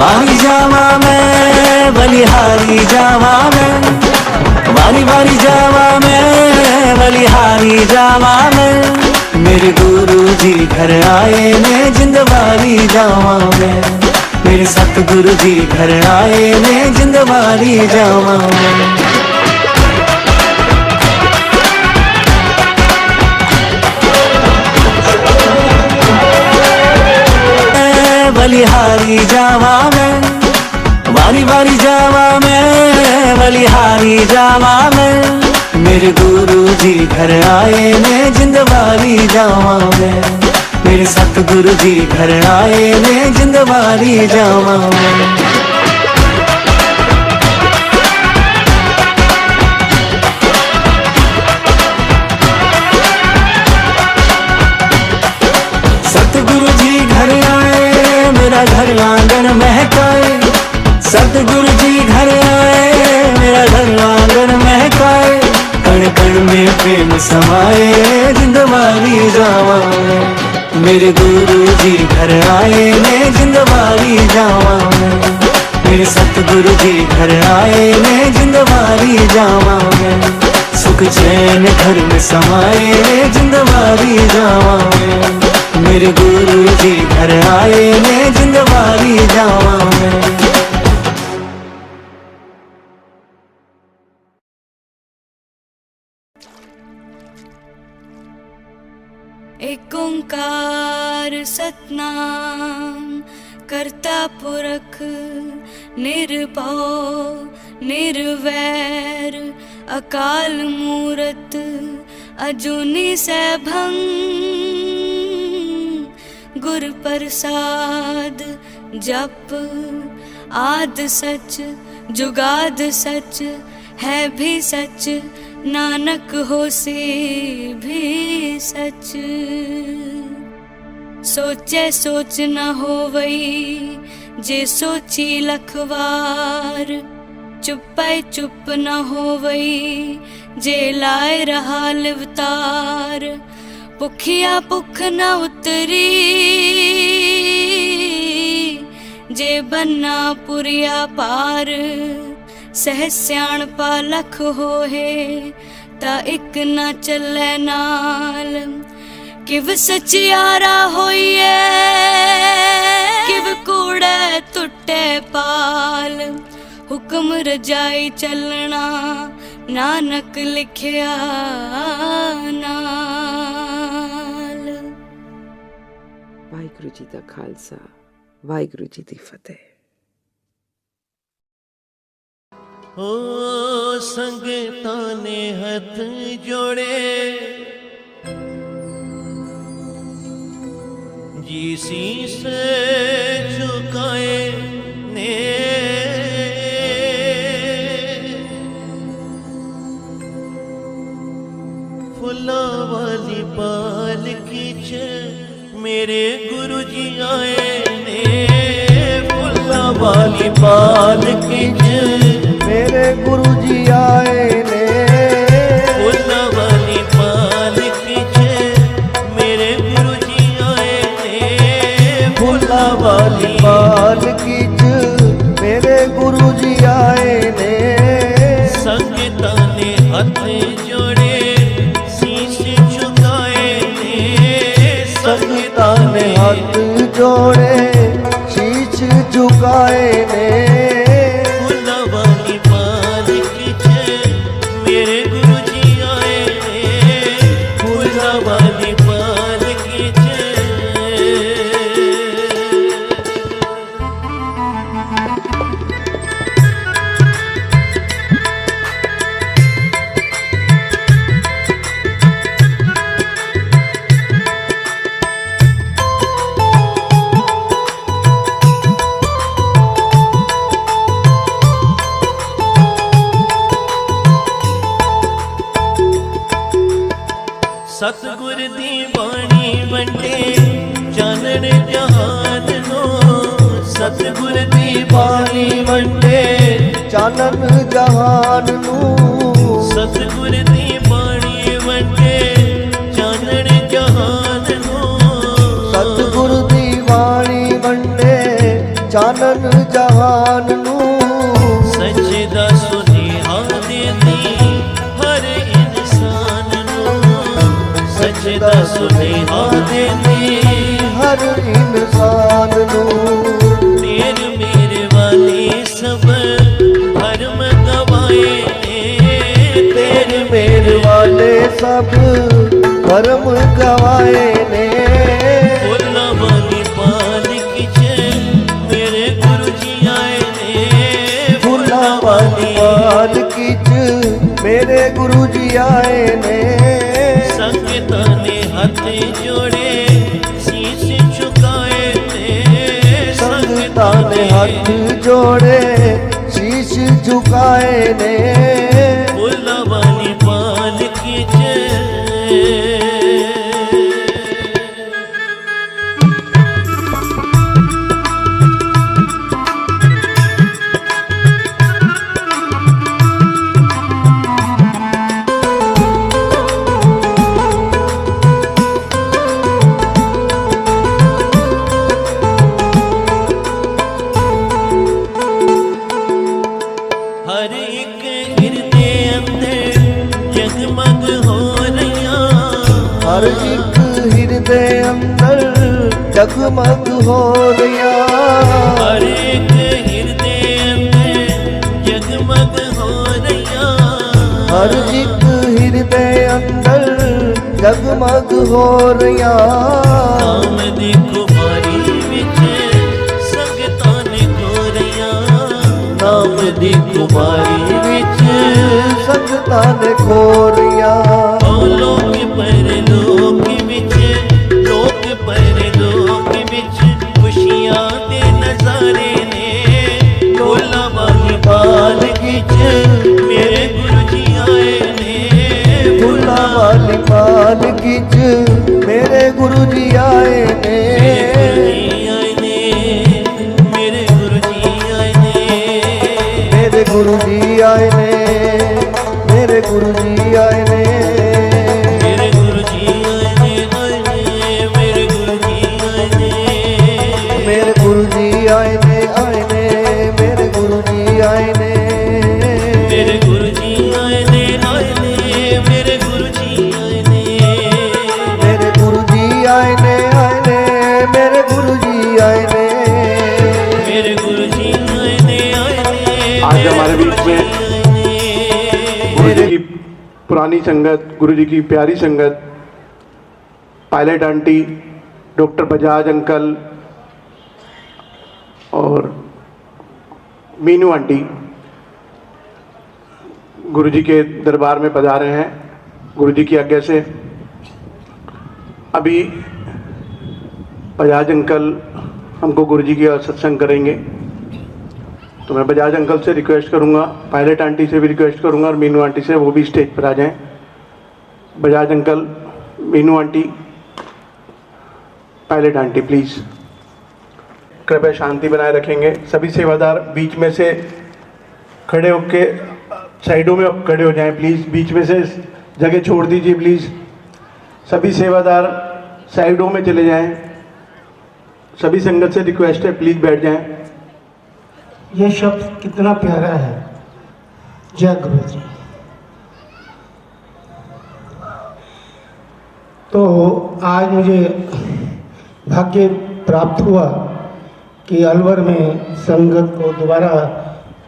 वारी जावा मैं बलिहारी जावा मैं, वारी वारी जावा मैं बलिहारी जावा मैं। मेरे गुरु जी घर आए मैं जिंदवारी जावा मैं, मेरे सतगुरु जी घर आए मैं जिंदवारी जावा मैं। बलिहारी जावा मैं, वारी वारी जावा मैं बलिहारी जावा मैं। मेरे गुरु जी घर आए मैं जिंदवारी जावा मैं, मेरे सतगुरु जी घर आए मैं जिंदवारी जावा मैं। सतगुरु जी घर आए मेरा घर आंगन महकाए, सतगुरु जी घर आए मेरा घर आंगन महकाए। कण कण में प्रेम समाए जिंदवारी जावा मैं, मेरे गुरु जी घर आए मैं जिंदवारी जावा मैं, मेरे सतगुरु जी घर आए मैं जिंदवारी जावा मैं। सुख चैन घर में समाए जिंदवारी जावा मैं, मेरे गुरु जी घर आए मैं जिंदवारी जावा मैं। एक ओंकार सतनाम करता पुरख निर्भव निर्वैर अकाल मूरत अजूनी सैभं। गुर प्रसाद जप आद सच जुगाद सच है भी सच, नानक होसी भी सच। सोचे सोच न होवई जे सोची लखवार, चुपै चुप न होवई जे लाए रहा लिवतार। भुखिया भुख न उतरी जे बन्ना पुरिया पार। सहस्याण पालख होए ता इक न चले नाल, किव सचियारा होइए किव कूड़े टुटे पाल। हुक्म रजाई चलना नानक लिखिया नाल। वाहिगुरु जी दा खालसा वाहिगुरु जी दी फतेह। हो संगतां ने हथ जोड़े जी शीस झुकाए ने। फुल्लां वाली पालकी च मेरे गुरु जी आए ने। फुल्लां वाली पालकी च मेरे गुरु जी आए ने। फुल्लां वाली पालकी च मेरे गुरु जी आए ने। फुल्लां वाली पालकी च मेरे गुरु जी आए ने। संगतां ने हथ जोड़े शीश झुकाए ने। संगतां ने हाथ जोड़े शीश झुकाए ने। सतगुर दी बाणी वंडे चानण जहान नो। सतगुर दी बाणी वंडे चानन जहान नू। सतगुर दी बाणी वंडे चानण जहान नो। सतगुर दी बाणी वंडे चानन जहान सब कर्म गवाए ने। फुल्ला वाली पालकी च मेरे गुरु जी आए ने। फुल्ला वाली पालकी च मेरे गुरु जी आए ने। संगतां ने हथ जोड़े शीश झुकाए ने। संगतां ने हाथ जोड़े शीश झुकाए ने। फुल्ला वाली पालकी च हर एक हृदय अंदर जगमग हो रहिया। हर एक हृदय अंदर जगमग हो रहा। हर एक हृदय अंदर जगमग हो रहिया। हर एक हृदय अंदर जगमग हो रहा। नाम दी कुमारी विच संगतां ने गोरिया। नाम दी कुमारी विच संगतां ने खोरिया। लोक परलोक विच लोक परलोक विच खुशियां दे नजारे ने। ढोला वाली पालकी च मेरे गुरु जी आए ने। फुल्ला वाली पालकी च मेरे गुरु जी आए ने। मेरे गुरु जी आए ने। मेरे गुरु जी आए ने। मेरे गुरु जी आए ने। मेरे गुरु जी आए ने। मेरे गुरु जी आए ने। मेरे गुरु जी आए ने। आए ने। मेरे गुरु जी आए ने। मेरे गुरु जी आए ने। आए ने। मेरे गुरु जी आए ने। मेरे गुरु जी आए ने। आए ने। मेरे गुरु जी आए ने। मेरे गुरु जी आए ने। आए ने। आज हमारे बीच में गुरु जी की पुरानी संगत, गुरु जी की प्यारी संगत, pilot aunty, doctor Bajaj uncle और मीनू आंटी गुरु जी के दरबार में पधारे हैं। गुरु जी की आज्ञा से अभी बजाज अंकल हमको गुरु जी की सत्संग करेंगे, तो मैं बजाज अंकल से रिक्वेस्ट करूंगा, पायलट आंटी से भी रिक्वेस्ट करूंगा और मीनू आंटी से वो भी स्टेज पर आ जाएं। Bajaj uncle, Meenu aunty, pilot aunty please कृपया शांति बनाए रखेंगे। सभी सेवादार बीच में से खड़े होके साइडों में खड़े हो जाएं प्लीज़, बीच में से जगह छोड़ दीजिए प्लीज़। सभी सेवादार साइडों में चले जाएं। सभी संगत से रिक्वेस्ट है प्लीज़ बैठ जाएं। ये शब्द कितना प्यारा है, जय गुरु जी। तो आज मुझे भाग्य प्राप्त हुआ कि अलवर में संगत को दोबारा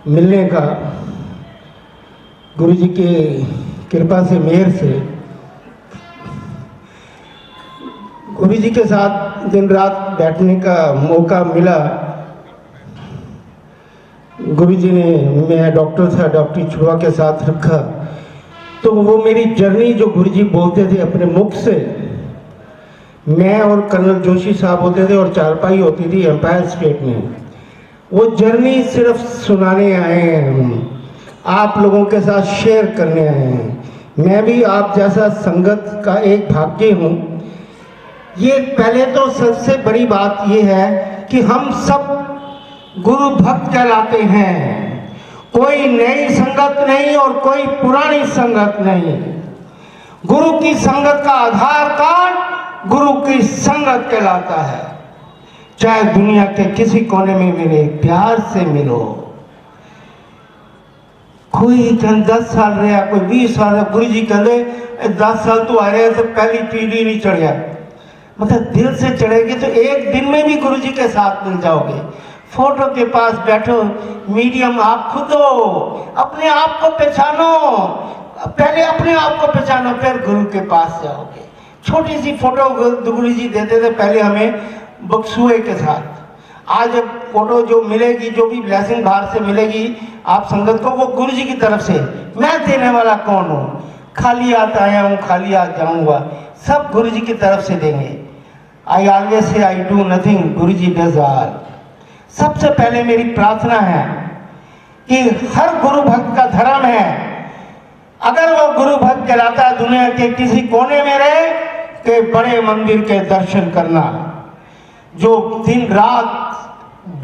मिलने का, गुरु जी के कृपा से, मेहर से। गुरु जी के साथ दिन रात बैठने का मौका मिला। गुरु जी ने, मैं डॉक्टर था, डॉक्टरी छुड़वा के साथ रखा, तो वो मेरी जर्नी जो गुरु जी बोलते थे अपने मुख से, मैं और कर्नल जोशी साहब होते थे और चारपाई होती थी एम्पायर स्टेट में, वो जर्नी सिर्फ सुनाने आए हैं हम, आप लोगों के साथ शेयर करने आए हैं। मैं भी आप जैसा संगत का एक भाग्य हूँ। ये पहले तो सबसे बड़ी बात ये है कि हम सब गुरु भक्त कहलाते हैं। कोई नई संगत नहीं और कोई पुरानी संगत नहीं। गुरु की संगत का आधार कार्ड गुरु की संगत कहलाता है। चाहे दुनिया के किसी कोने में मिले, प्यार से मिलो। कोई 10 साल रहा, कोई 20 साल रहा, गुरु जी कहते 10 साल तो आ रहे तो पहली पीढ़ी नहीं चढ़िया। मतलब दिल से चढ़ेगी तो एक दिन में भी गुरु जी के साथ मिल जाओगे। फोटो के पास बैठो, मीडियम आप खुद हो, अपने आप को पहचानो। पहले अपने आप को पहचानो, फिर गुरु के पास जाओगे। छोटी सी फोटो गुरु जी देते थे पहले हमें बक्सुए के साथ। आज फोटो जो मिलेगी, जो भी ब्लेसिंग बाहर से मिलेगी आप संगत को, वो गुरु जी की तरफ से। मैं देने वाला कौन हूँ? खाली हाथ आया हूँ, खाली हाथ जाऊँगा। सब गुरु जी की तरफ से देंगे। I always say I do nothing, Guru ji does all. सबसे पहले मेरी प्रार्थना है कि हर गुरु भक्त का धर्म है, अगर वो गुरु भक्त कहलाता है दुनिया के किसी कोने में रहे, के बड़े मंदिर के दर्शन करना, जो दिन रात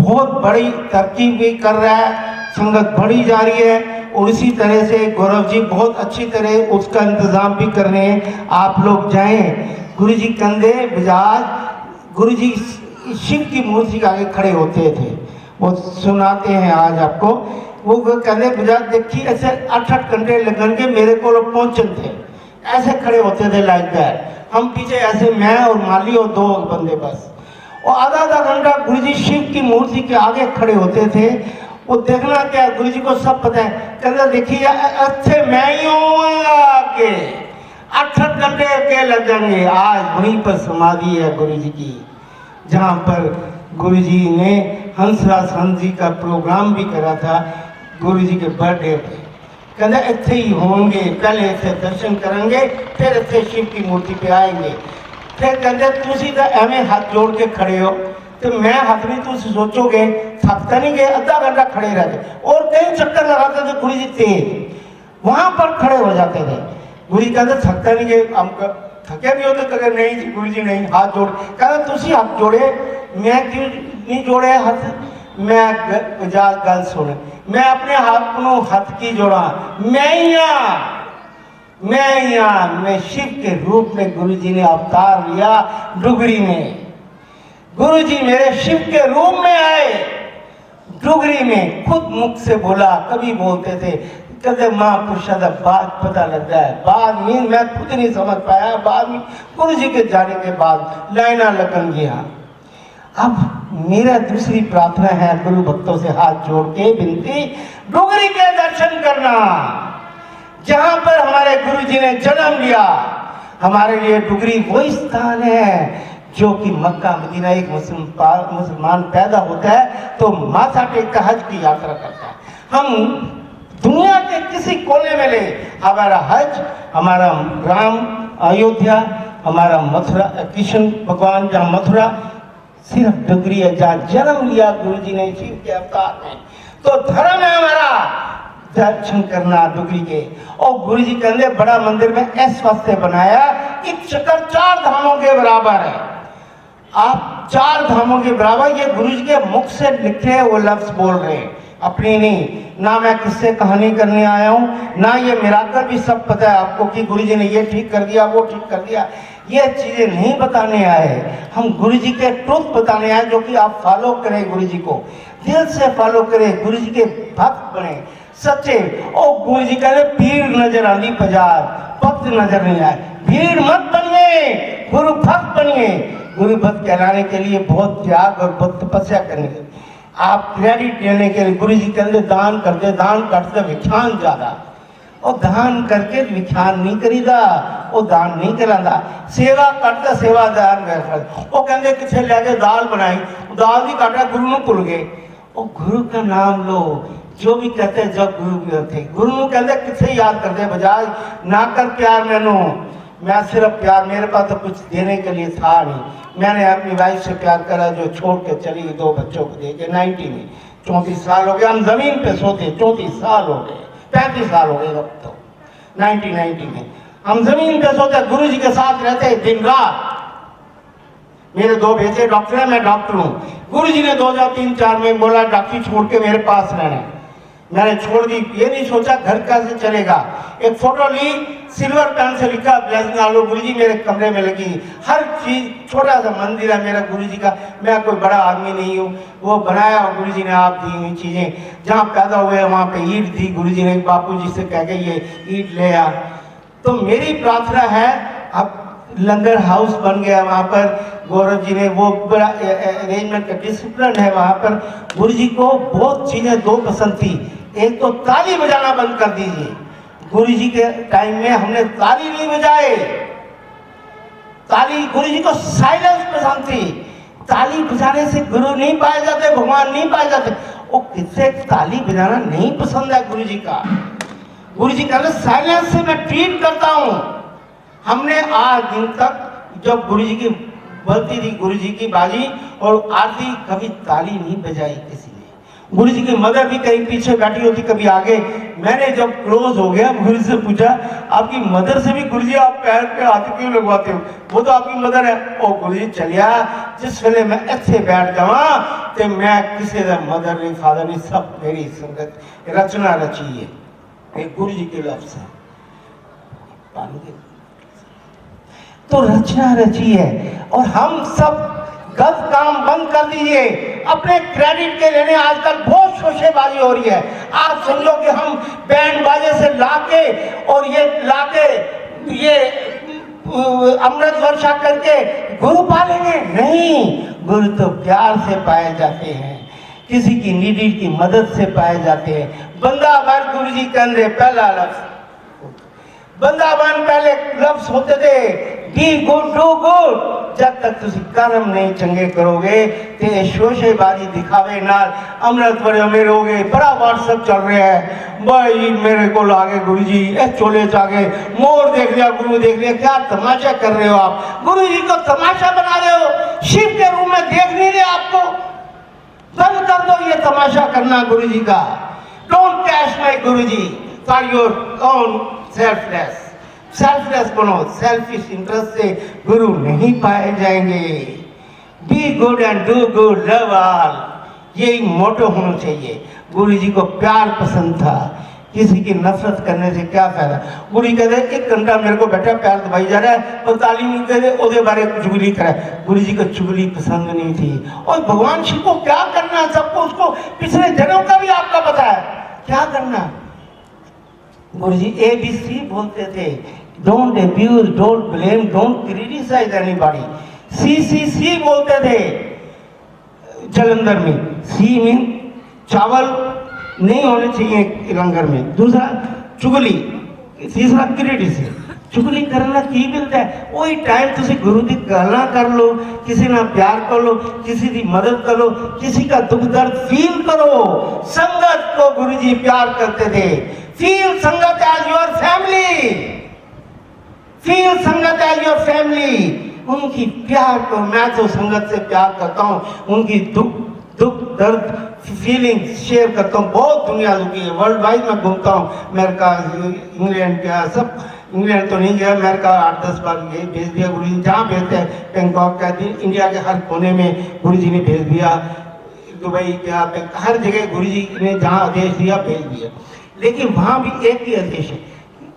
बहुत बड़ी तरक्की भी कर रहा है, संगत बढ़ी जा रही है। और इसी तरह से गौरव जी बहुत अच्छी तरह उसका इंतजाम भी कर रहे हैं। आप लोग जाएं, गुरु जी कंधे बजाज, गुरु जी शिव की मूर्ति के आगे खड़े होते थे, वो सुनाते हैं आज आपको। वो कंधे बजाज देखिए, ऐसे 8-8 घंटे लगेंगे मेरे को पहुंचन थे, ऐसे खड़े होते थे लाइक दैट। हम पीछे ऐसे, मैं और माली और 2 बंदे बस, और आधा घंटा गुरु जी शिव की मूर्ति के आगे खड़े होते थे। वो देखना क्या, गुरु जी को सब पता है। कहते देखिए अच्छे मैं ही आगे 8 घंटे के लग जाएंगे। आज वहीं पर समाधि है गुरु जी की, जहाँ पर गुरु जी ने हंसराज हंस जी का प्रोग्राम भी करा था गुरु जी के बर्थडे पे। कहते इतने ही होंगे, पहले इतने दर्शन करेंगे, फिर इतने शिव की मूर्ति पे आएंगे। फिर कहते तुसी तो एवं हाथ जोड़ के खड़े हो, तो मैं हाथ नहीं, तुम सोचोगे थकता नहीं गए, आधा घंटा खड़े रहते। और कई चक्कर लगाते थे गुरु जी तेज, वहां पर खड़े हो जाते थे। गुरु जी कहते थकता नहीं गए, हम थके नहीं होते? कहते नहीं जी गुरु जी नहीं, हाथ जोड़। कहते तुसी हाथ जोड़े, मैं क्यों नहीं जोड़े हाथ? मैं गल सुन, मैं अपने हाथ को हाथ की जोड़ा, मैं शिव के रूप में गुरु जी ने अवतार लिया डुगरी में। गुरु जी मेरे शिव के रूप में आए डुगरी में, खुद मुख से बोला। कभी बोलते थे, कहते महापुरुषा का बाद पता लगता है, बाद में मैं खुद नहीं समझ पाया, बाद में गुरु जी के जाने के बाद लाइना लगन गया। अब मेरा दूसरी प्रार्थना है गुरु भक्तों से हाथ जोड़ के विनती, डुगरी के दर्शन करना, जहां पर हमारे गुरु जी ने जन्म लिया। हमारे लिए डुगरी वही स्थान है जो कि मक्का मदीना, एक मुसलमान पैदा होता है तो माथा टेक कर हज की यात्रा करता है। हम दुनिया के किसी कोने में ले, हमारा हज, हमारा राम अयोध्या, हमारा मथुरा, कृष्ण भगवान जहाँ मथुरा, सिर्फ डुगरी है जहाँ जन्म लिया गुरु जी ने शिव के अवतार में। तो धर्म है हमारा दर्शन करना डुगरी के। और गुरु जी कहते बड़ा मंदिर में इस वास्ते बनाया कि चक्कर 4 धामों के बराबर है। आप 4 धामों के बराबर, ये गुरु जी के मुख से लिखे वो लफ्ज बोल रहे हैं, अपनी नहीं। ना मैं किससे कहानी करने आया हूँ, ना ये मिराकल भी सब पता है आपको कि गुरु जी ने ये ठीक कर दिया, वो ठीक कर दिया। ये चीजें नहीं बताने आए, हम गुरु जी के ट्रुथ बताने आए, जो कि आप फॉलो करें, गुरु जी को दिल से फॉलो करें, गुरु जी के भक्त बने सच्चे। और गुरु जी कहते भीड़ नजर आनी बाजार, भक्त नजर नहीं आए। भीड़ मत बनिए, गुरु भक्त बनिए। गुरु भक्त कहलाने के लिए बहुत त्याग और बहुत तपस्या करने के लिए, आप क्रेडिट लेने के लिए गुरु जी कहते दान करते विख्यान ज्यादा। और दान करके विख्यान नहीं करीदा, वो दान नहीं करादा। सेवा करते सेवादार वो कहते कितने लैके दाल बनाई, दाल भी काटा, गुरु ਨੂੰ भुल गए। और गुरु का नाम लो, जो भी कहते जब गुरु भी होते, गुरु कहते कितने याद करते बजाय ना कर प्यार मैनू। मैं सिर्फ प्यार, मेरे पास तो कुछ देने के लिए था नहीं। मैंने अपनी वाइफ से प्यार करा जो छोड़ के चली, 2 बच्चों को दे के 90 में। 34 साल हो गए हम जमीन पे सोते, 34 साल हो गए, 35 साल हो गए अब तो। 1990 में हम जमीन पे सोते, गुरु जी के साथ रहते दिन रात। मेरे 2 बेटे डॉक्टर हैं, मैं डॉक्टर हूँ। गुरु जी ने 2003-4 में बोला डॉक्टरी छोड़ के मेरे पास रहना। मैंने छोड़ दी, ये नहीं सोचा घर कैसे चलेगा। एक फोटो ली, सिल्वर पेन से लिखा ब्लेसिंग आलो गुरु जी मेरे कमरे में लगी। हर चीज, छोटा सा मंदिर है मेरा गुरु जी का, मैं कोई बड़ा आदमी नहीं हूँ, वो बनाया और गुरु जी ने आप दी हुई चीजें। जहाँ पैदा हुए वहाँ पे ईंट दी गुरु जी ने, बापू जी से कह के ये ईंट ले आ। तो मेरी प्रार्थना है, अब लंगर हाउस बन गया वहाँ पर, गौरव जी ने वो बड़ा अरेंजमेंट का डिसिप्लिन है वहाँ पर। गुरु जी को बहुत चीजें 2 पसंद थी, एक तो ताली बजाना बंद कर दीजिए, गुरु जी के टाइम में हमने ताली नहीं बजाए, ताली गुरु जी को साइलेंस पसंद थी। ताली बजाने से गुरु नहीं पाए जाते, भगवान नहीं पाए जाते। वो किससे ताली बजाना नहीं पसंद है गुरु जी का। गुरु जी कहते साइलेंस से मैं ट्रीट करता हूँ। हमने आज दिन तक जब गुरु जी की बलती थी, गुरु जी की बाजी और आरती, कभी ताली नहीं बजाई किसी ने। गुरु जी की मदर भी कहीं पीछे बैठी होती, कभी आगे। मैंने जब क्लोज हो गया गुरु जी से पूछा, आपकी मदर से भी गुरु जी आप पैर पे हाथ क्यों लगवाते हो? वो तो आपकी मदर है। ओ गुरु जी चलिया, जिस वेले मैं इत्थे बैठ जावा तो मैं किसी का मदर नहीं, फादर नहीं, सब मेरी संगत रचना रची है। एक गुरु जी के लफ्ज है, पानी के तो रचना रची है। और हम सब गलत काम बंद कर दीजिए। अपने क्रेडिट के लेने आजकल बहुत शोशेबाजी हो रही है। आप समझो कि हम बैंड बाजे से लाके और ये लाके ये अमृत वर्षा करके गुरु पालेंगे? नहीं, गुरु तो प्यार से पाए जाते हैं, किसी की नीडी की मदद से पाए जाते हैं। बंदावन गुरु जी कहते पहला लफ्ज, बंदावन पहले लफ्ज होते थे बी गुड डू गुड। जब तक तुम कर्म नहीं चंगे करोगे तो शोशेबाजी दिखावे नाल अमृत वरे में रहोगे। बड़ा व्हाट्सएप चल रहा है, भाई मेरे को लागे गुरु जी चोले जागे, मोर देख लिया, गुरु देख लिया, क्या तमाशा कर रहे हो आप? गुरु जी को तमाशा बना रहे हो, शिव के रूप में देख नहीं रहे आपको। बंद कर दो ये तमाशा करना गुरु जी का। Don't cash my guru ji for your own selfless. Selfless बनो, सेल्फिश इंटरेस्ट से गुरु नहीं पाए जाएंगे। Be good and do good, love all, यही मोटो होना चाहिए। गुरु जी को प्यार पसंद था, किसी की नफरत करने से क्या फायदा। गुरु जी कहते 1 घंटा मेरे को बैठा पैर दबाई जा रहा है और तालीम कहते ओदे बारे चुगली करे। गुरु जी को चुगली पसंद नहीं थी। और भगवान शिव को क्या करना, सबको उसको पिछले जन्म का भी आपका पता है क्या करना। गुरु जी ABC बोलते थे, don't abuse, don't blame, don't criticise anybody. CCC बोलते थे जलंधर में। C मीन चावल नहीं होने चाहिए लंगर में। दूसरा चुगली, तीसरा क्रिटिसिज्म। चुगली करना की मिलता है? वही टाइम तुम गुरु की गल्ला कर लो, किसी ना प्यार कर लो, किसी की मदद करो, किसी का दुख दर्द फील करो। संगत को गुरु जी प्यार करते थे। फील संगत एज योर फैमिली, फील संगत एज योर फैमिली। उनकी प्यार को, मैं तो संगत से प्यार करता हूँ, उनकी दुख दर्द फीलिंग शेयर करता हूँ। बहुत दुनिया दुखी है, वर्ल्ड वाइड में घूमता हूँ, अमेरिका, इंग्लैंड गया, सब इंग्लैंड तो नहीं गया, अमेरिका 8-10 बार गए, भेज दिया गुरु जी। जहाँ भेजते हैं, बैंकॉक का, इंडिया के हर कोने में गुरु जी ने भेज दिया। दुबई क्या, हर जगह गुरु जी ने जहाँ आदेश दिया भेज दिया। लेकिन वहाँ भी एक ही आदेश है,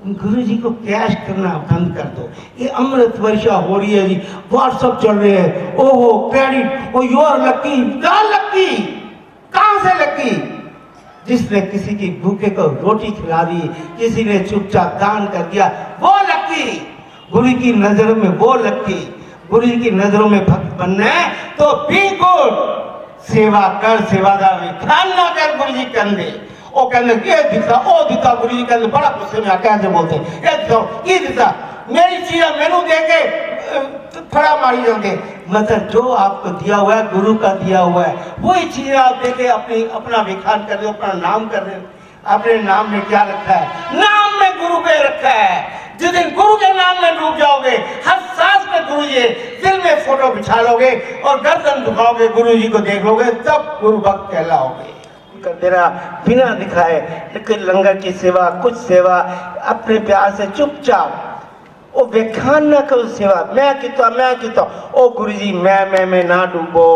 गुरु जी को कैश करना बंद कर दो। ये अमृत वर्षा हो रही है जी, व्हाट्सएप चल रहे हैं, ओहो credit, oh you are lucky. क्या लकी? कहाँ से लकी? जिसने किसी की भूखे को रोटी खिला दी, किसी ने चुपचाप दान कर दिया, वो लकी। गुरु की नजरों में वो लकी। गुरु जी की नजरों में भक्त बनना है तो बी गुड, सेवा कर, सेवादार विखान ना कर। गुरु जी कंधे ओ कहने ये दिखा, ओ दिखा। गुरु जी कहते बड़ा गुस्से में आके ऐसे बोलते, ये दिखा मेरी चीज मैनू दे के फड़ा मारी जाओगे। मतलब जो आपको दिया हुआ है, गुरु का दिया हुआ है, वही चीज आप देके अपना विखान कर रहे हो, अपना नाम कर रहे हो। अपने नाम में क्या रखा है? नाम में गुरु के रखा है। जिस दिन गुरु के नाम में डूब जाओगे, हर सांस में गुरु जी, दिल में फोटो बिछा लोगे और गर्दन झुकाओगे, गुरु जी को देख लोगे, तब गुरु भक्त कहलाओगे। तेरा बिना दिखाए लेकिन लंगर की सेवा, कुछ सेवा अपने प्यार से चुपचाप, ओ व्याख्यान ना करो सेवा। मैं किता ओ गुरु जी मैं ना डूबो।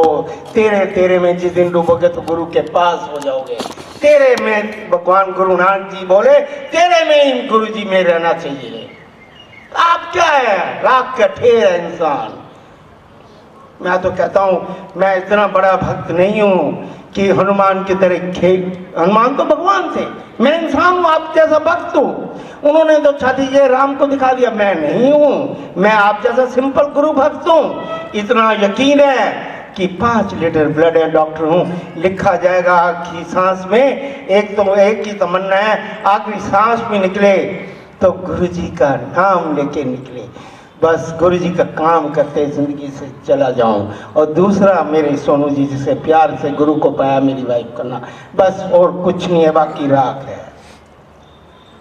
तेरे में जिस दिन डूबोगे तो गुरु के पास हो जाओगे। तेरे में भगवान गुरु नानक जी बोले, तेरे में ही गुरु जी में रहना चाहिए। आप क्या है? राख का ठेर है इंसान। मैं तो कहता हूँ मैं इतना बड़ा भक्त नहीं हूँ कि हनुमान की तरह खेल। हनुमान तो भगवान थे, मैं इंसान हूँ, आप जैसा भक्त हूँ। उन्होंने तो छाती जय राम को दिखा दिया, मैं नहीं हूँ। मैं आप जैसा सिंपल गुरु भक्त हूँ। इतना यकीन है कि 5 लीटर ब्लड है, डॉक्टर हूँ, लिखा जाएगा आखिरी सांस में। एक की तमन्ना है आखिरी सांस भी निकले तो गुरुजी का नाम लेके निकले, बस गुरुजी का काम करते ज़िंदगी से चला जाऊं। और दूसरा मेरे सोनू जी जिसे प्यार से गुरु को पाया मेरी वाइफ करना, बस और कुछ नहीं है, बाकी राख है,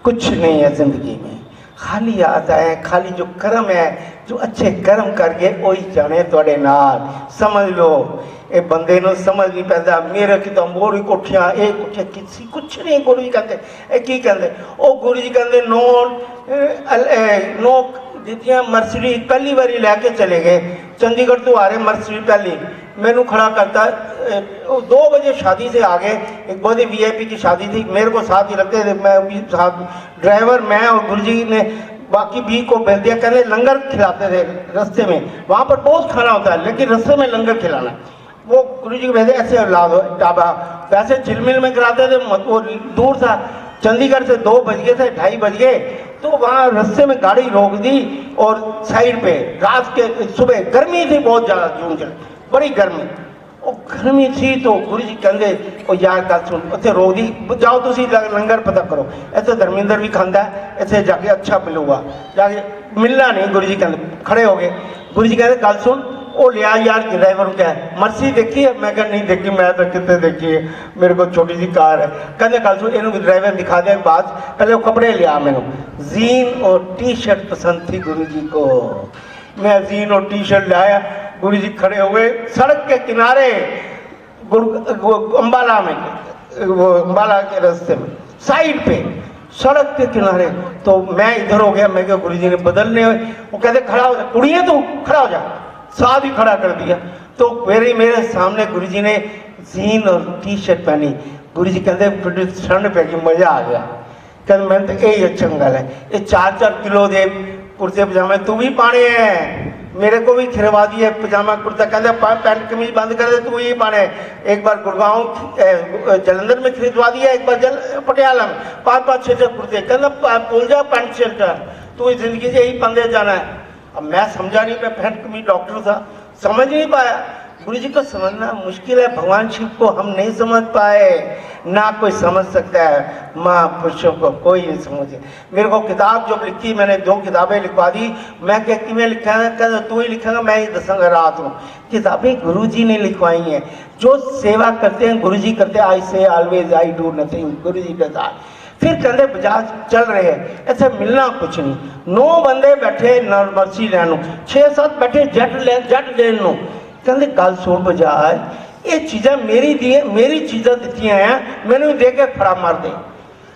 कुछ नहीं है ज़िंदगी में। खाली आता है, खाली जो कर्म है, जो अच्छे कर्म करके वही जाने थोड़े नाल, समझ लो। ये बंदे ਨੂੰ समझ नहीं पैदा, मेरे की तो मोरी कोठियां एक कोठिया किसी कुछ नहीं। गुरु जी कहते की कहते ओ गुरु जी कहते नो जितियां मर्सिडी पहली बारी लैके चले गए चंडीगढ़ तो आ रहे मर्सिडी पहली, मैनू खड़ा करता 2 बजे शादी से आ गए, एक बहुत ही VIP की शादी थी, मेरे को साथ ही रखते थे, मैं भी साथ, ड्राइवर मैं और गुरुजी ने बाकी भी को भेज दिया, कहते लंगर खिलाते थे रास्ते में, वहाँ पर बहुत खाना होता है लेकिन रास्ते में लंगर खिलाना, वो गुरुजी को भेजे ऐसे ला दो ढाबा, वैसे झिलमिल में कराते थे, वो दूर था, चंडीगढ़ से 2 बज गए थे, 2:30 बज गए, तो वहाँ रास्ते में गाड़ी रोक दी और साइड पे रात के सुबह गर्मी थी बहुत ज़्यादा, जून जुलाई बड़ी गर्मी, और गर्मी थी तो गुरु जी कहते ओ यार गल सुन, उत्थे रोक दी, जाओ तुसी लंगर पता करो, इत्थे धर्मिंदर भी खांदा है, इत्थे जाके अच्छा मिलूगा, जाके मिलना नहीं। गुरु जी कहते खड़े हो गए, गुरु जी कहते गल सुन, वो लिया यार ड्राइवर को क्या है मर्सी देखी है, मैं नहीं देखी, मैं तो कितने देखी है, मेरे को छोटी सी कार है, कहते गल सुन इन्हों ड्राइवर दिखा दिया बाद, पहले वो कपड़े लिया, मैंने जीन और T-शर्ट पसंद थी गुरु जी को, मैं जीन और T-शर्ट लाया, गुरु जी खड़े हो गए सड़क के किनारे, अम्बाला में, वो अम्बाला के रास्ते में साइड पे सड़क के किनारे, तो मैं इधर हो गया, मैं क्या गुरु जी ने बदलने, वो कहते खड़ा हो जा, कुड़िए तू खड़ा हो जा, साथ ही खड़ा कर दिया, तो मेरे सामने गुरु जी ने जीन और T-शर्ट पहनी, गुरु जी कहते फिर ठंड पै गई, मजा आ गया, कहते मैं तो यही अच्छा गल है, ये 4-4 किलो दे कुर्ते पजामे तू भी पाने हैं, मेरे को भी खिलवा दिए पजामा कुर्ता, कहते पैंट कमीज बंद कर दे, तू ही पाने, एक बार गुड़गांव जलंधर में खरीदवा दिया, एक बार पटियाला में 5-5 6 कुर्ते, कहते भूल जा पैंट शर्ट, तू इस जिंदगी से यही बंदे जाना है। अब मैं समझा नहीं, मैं पैंट कमीज डॉक्टर था, समझ नहीं पाया। गुरु जी को समझना मुश्किल है, भगवान शिव को हम नहीं समझ पाए, ना कोई समझ सकता है, महापुरुषों को कोई नहीं समझे। मेरे को किताब जो लिखी, मैंने 2 किताबें लिखवा दी, मैं क्या कि मैं लिखा है, कहते तू ही लिखेगा, मैं ही दसूंगा रात में, किताबें गुरु जी ने लिखवाई हैं, जो सेवा करते हैं गुरु जी करते हैं, आई से ऑलवेज आई डू नथिंग, गुरु जी कहता है। फिर कहते बजाज चल रहे हैं, ऐसे मिलना कुछ नहीं, 9 बंदे बैठे नर्मर्सी लैन, 6-7 बैठे जट लेन, कहते गल सुन बजाज, ये चीज़ा मेरी दी मेरी चीज़ा दी हैं, मैंने दे के फड़ा मार दे,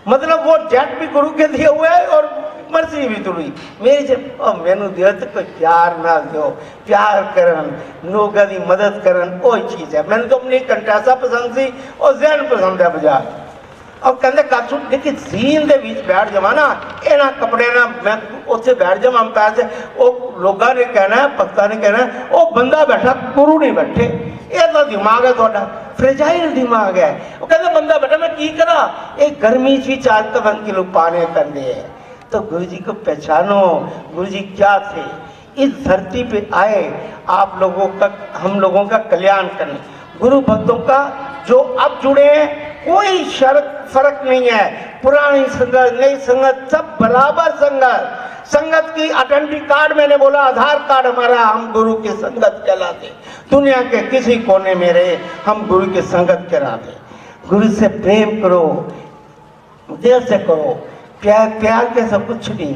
मतलब वो जट भी गुरु के दिए हुए है और मर्जी भी तुड़ी मेरी से, मैनू दियो तो कोई प्यार ना दो, प्यार करन, लोगों की मदद करन, वही चीज़ है। मैंने तो अपनी कंटासा पसंद सी और जैन पसंद है बजाज, और कहते गल सुन, लेकिन जीन के बीच बैठ जावा ना, इन्होंने कपड़े ना मैं उत्थे बैठ जावा अंपायर से, वो लोगों ने कहना है, भक्तों ने कहना है, वो बंदा बैठा गुरु नहीं बैठे, ये तो दिमाग है थोड़ा फ्रेजाइल दिमाग है। वो कहते बंदा बैठा मैं की करा, एक गर्मी भी 4 किलो पाने करते हैं। तो गुरु जी को पहचानो, गुरु जी क्या थे, इस धरती पे आए आप लोगों का, हम लोगों का कल्याण करने, गुरु भक्तों का जो अब जुड़े हैं कोई फर्क नहीं है, पुरानी संगत नई संगत सब बराबर संगत, संगत की आइडेंटिटी कार्ड मैंने बोला आधार कार्ड हमारा, हम गुरु की संगत कहलाते, दुनिया के किसी कोने में रहे हम गुरु की संगत कहलाते। गुरु से प्रेम करो, दिल से करो, प्यार के सब कुछ नहीं।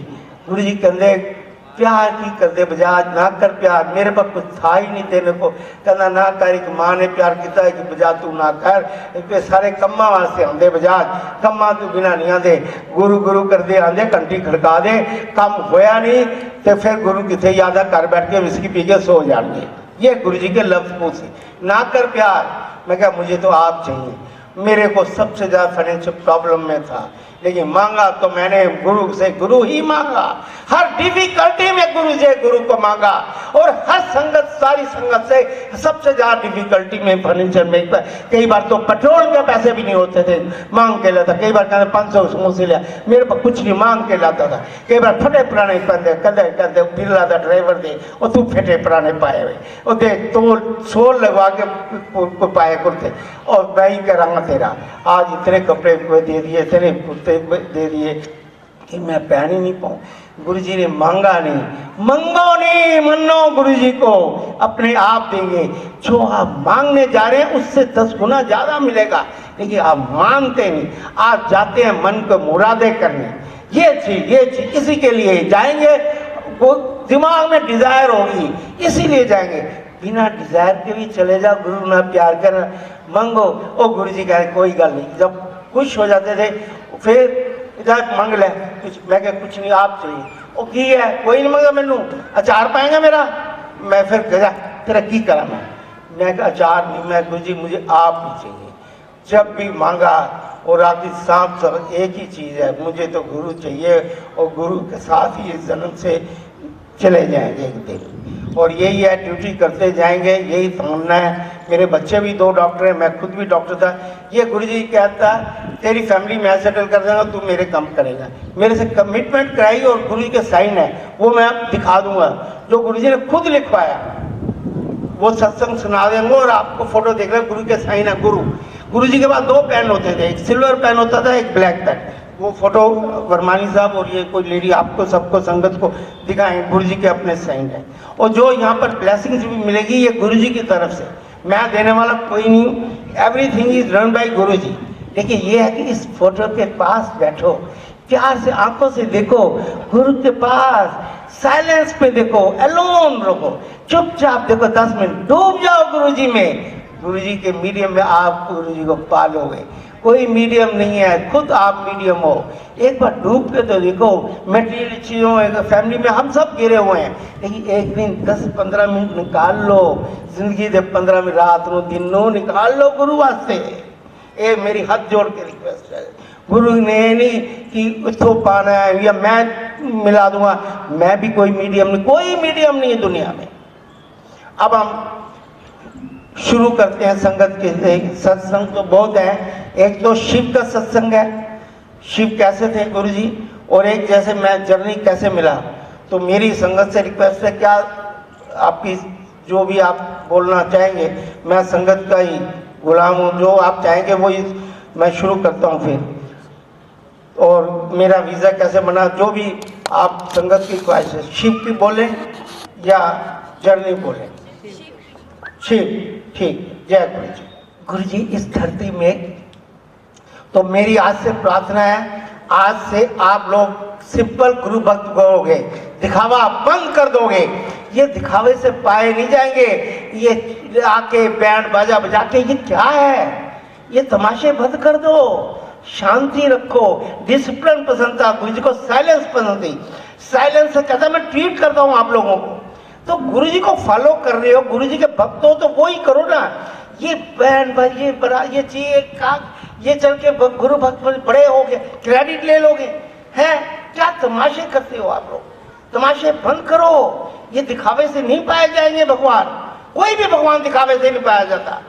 गुरु जी कहते प्यार की कर दे बजाज, ना कर प्यार, मेरे पास कुछ था ही नहीं देने को, कहना ना कर, एक माँ ने प्यार किया है कि बजा तू ना कर, इतने सारे कम्मा वास्ते आते बजाज, कम्मा तू बिना नहीं आते, गुरु गुरु करते आते, घंटी खड़का दे, काम होया नहीं तो फिर गुरु कितने यादा घर बैठ के विस्की पी के सो जाएंगे। ये गुरु जी के लफ्ज पूछे, ना कर प्यार, मैं क्या मुझे तो आप चाहिए, मेरे को सबसे ज़्यादा फाइनेंशियल प्रॉब्लम में था, लेकिन मांगा तो मैंने गुरु से गुरु ही मांगा। हर डिफिकल्टी में गुरु से गुरु को मांगा। और हर संगत, सारी संगत से सबसे ज्यादा डिफिकल्टी में फर्नीचर में कई बार तो पेट्रोल के पैसे भी नहीं होते थे, मांग के लाता। कई बार कहते 500 समोसे लिया, मेरे पास कुछ नहीं, मांग के लाता था। कई बार फटे पुराने पहनते कदे फिर लाता ड्राइवर दे, और तू फटे पुराने पाए हुए और दे तो सोल लगवा के पाए कुर्ते, और भाई करांगा तेरा आज इतने कपड़े दे दिए, इतने कुर्ते दे दिए कि मैं पहन ही नहीं पाऊँ। गुरुजी ने मांगा नहीं, मंगो नहीं, मनो गुरुजी को अपने आप देंगे। जो आप मांगने जा रहे हैं उससे 10 गुना ज्यादा मिलेगा, लेकिन आप मांगते नहीं, आप जाते हैं मन को मुरादें करने। ये चीज इसी के लिए जाएंगे। वो दिमाग में डिजायर होगी, इसीलिए जाएंगे। बिना डिजायर के भी चले जाओ, गुरु ना प्यार कर मांगो। ओ गुरुजी कहे कोई गल नहीं। जब खुश हो जाते थे फिर मांग ले कुछ, मैं क्या कुछ नहीं, आप चाहिए। ओ की है, कोई नहीं मांगा मैनू, अचार पाएंगे मेरा। मैं फिर कहा तेरा की करा मैं कहा अचार नहीं, मैं गुरुजी मुझे आप ही चाहिए। जब भी मांगा और आखिर सांप सब एक ही चीज़ है, मुझे तो गुरु चाहिए, और गुरु के साथ ही इस जन्म से चले जाएंगे एक दिन। और यही है, ड्यूटी करते जाएंगे, यही तमन्ना है। मेरे बच्चे भी 2 डॉक्टर हैं, मैं खुद भी डॉक्टर था। ये गुरुजी कहता तेरी फैमिली मैं सेटल कर दूंगा, तू मेरे काम करेगा। मेरे से कमिटमेंट कराई और गुरुजी के साइन है, वो मैं दिखा दूंगा जो गुरुजी ने खुद लिखवाया। वो सत्संग सुना देंगे और आपको फोटो देख रहे गुरु के साइन है। गुरुजी के पास 2 पेन होते थे, एक सिल्वर पेन होता था, एक ब्लैक पेन। वो फोटो वर्मानी साहब और ये कोई लेडी आपको सबको संगत को दिखाएं, गुरुजी के अपने साइन है। और जो यहाँ पर ब्लेसिंग्स भी मिलेगी ये गुरुजी की तरफ से, मैं देने वाला कोई नहीं। एवरीथिंग इज रन बाय गुरुजी। लेकिन ये है कि इस फोटो के पास बैठो, प्यार से आंखों से देखो गुरु के पास, साइलेंस पे देखो, अलोन रहो, चुपचाप देखो, 10 मिनट डूब जाओ गुरुजी में। गुरुजी के मीडियम में आप गुरुजी को पालोगे। कोई मीडियम नहीं है, खुद आप मीडियम हो। एक बार डूब के तो देखो। मटेरियल चीजों फैमिली में हम सब गिरे हुए हैं, लेकिन एक दिन 10-15 मिनट निकाल लो जिंदगी दे, 15 मिनट रात नो दिन नो निकाल लो गुरु वास्ते। ये मेरी हाथ जोड़ के रिक्वेस्ट है। गुरु ने नहीं कि इतो पाना है या मैं मिला दूंगा, मैं भी कोई मीडियम नहीं, कोई मीडियम नहीं है दुनिया में। अब हम शुरू करते हैं संगत के। सत्संग तो बहुत है। एक तो शिव का सत्संग है, शिव कैसे थे गुरुजी, और एक जैसे मैं जर्नी कैसे मिला। तो मेरी संगत से रिक्वेस्ट है, क्या आपकी जो भी आप बोलना चाहेंगे, मैं संगत का ही गुलाम हूँ, जो आप चाहेंगे वो मैं शुरू करता हूँ फिर। और मेरा वीज़ा कैसे बना, जो भी आप संगत की ख्वाहिश है, शिव की बोलें या जर्नी बोलें। शिव, ठीक। जय गुरु जी। गुरु जी इस धरती में तो मेरी आज से प्रार्थना है, आज से आप लोग सिंपल गुरु भक्त होगे, दिखावा बंद कर दोगे। ये दिखावे से पाए नहीं जाएंगे। ये आके बैंड बाजा बजा के ये क्या है, ये तमाशे बंद कर दो, शांति रखो। डिसिप्लिन पसंद था गुरु जी को, साइलेंस पसंद थी। साइलेंस से कहता मैं ट्रीट करता हूँ आप लोगों को। तो गुरु जी को फॉलो कर रहे हो, गुरु जी के भक्त हो तो वो ही करो ना। ये बैंड भाई ये बड़ा ये चाहिए का, ये चल के गुरु भक्त बड़े हो गए, क्रेडिट ले लोगे हैं। क्या तमाशे करते हो आप लोग, तमाशे बंद करो। ये दिखावे से नहीं पाए जाएंगे भगवान, कोई भी भगवान दिखावे से नहीं पाया जाता।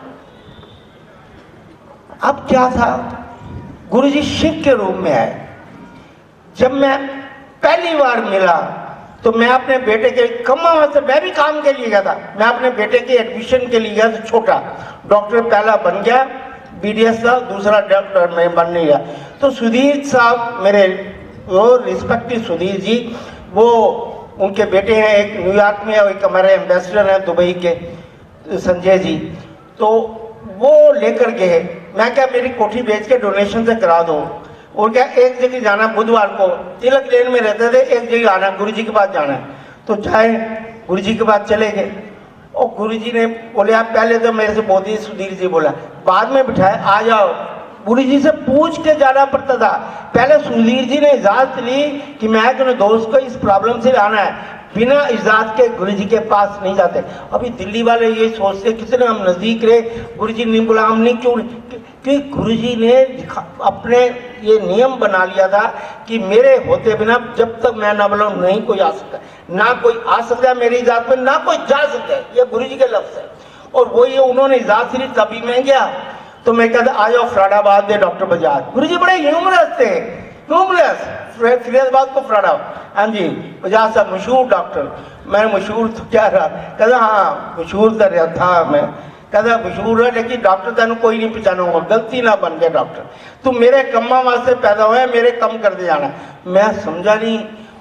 अब क्या था, गुरु जी शिव के रूप में आए। जब मैं पहली बार मिला तो मैं अपने बेटे के कम्मा से, मैं भी काम के लिए गया था, मैं अपने बेटे के एडमिशन के लिए गया था। छोटा डॉक्टर पहला बन गया, BDS था, दूसरा डॉक्टर में बन नहीं गया। तो सुधीर साहब मेरे वो रिस्पेक्टिव सुधीर जी, वो उनके बेटे हैं, एक न्यूयॉर्क में और एक हमारे एम्बेसडर हैं दुबई के संजय जी। तो वो लेकर गए, मैं क्या मेरी कोठी बेच के डोनेशन से करा दो। और क्या एक जगह जाना, बुधवार को तिलक लेन में रहते थे, एक जगह आना, गुरुजी के पास जाना है। तो जाए गुरुजी के पास चले गए और गुरुजी ने बोले आप पहले तो मेरे से बहुत ही सुधीर जी बोला, बाद में बिठाए आ जाओ। गुरुजी से पूछ के जाना पड़ता था। पहले सुधीर जी ने इजाजत ली कि मैं अपने दोस्त को इस प्रॉब्लम से आना है, बिना इजाजत के गुरुजी के पास नहीं जाते। अभी दिल्ली वाले ये सोचते कितने हम नजदीक रहे, गुरुजी ने बोला हम नहीं, क्यों? क्योंकि गुरुजी ने अपने ये नियम बना लिया था कि मेरे होते बिना जब तक मैं ना बुलाऊं नहीं कोई आ सकता, ना कोई आ सकता है मेरी इजाजत में, ना कोई जा सकता है। ये गुरु जी के लफ्ज है। और वो ये उन्होंने इजाजत दी, तभी मैं गया। तो मैं कहता आ जाओ फराडाबाद दे डॉक्टर बजाज। गुरु जी बड़े ह्यूमरस थे, ह्यूमरस। फिरोजाबाद को फराडाबाद, हाँ जी बजाज साहब मशहूर डॉक्टर। मैं मशहूर तो क्या रहा, कहता हाँ मशहूर तो रहा था मैं, कहता मशहूर है लेकिन डॉक्टर तेन कोई नहीं पहचाना होगा, गलती ना बन गया डॉक्टर, तू मेरे कम्मा वास्ते पैदा हुआ है, मेरे कम कर दे जाना। मैं समझा नहीं।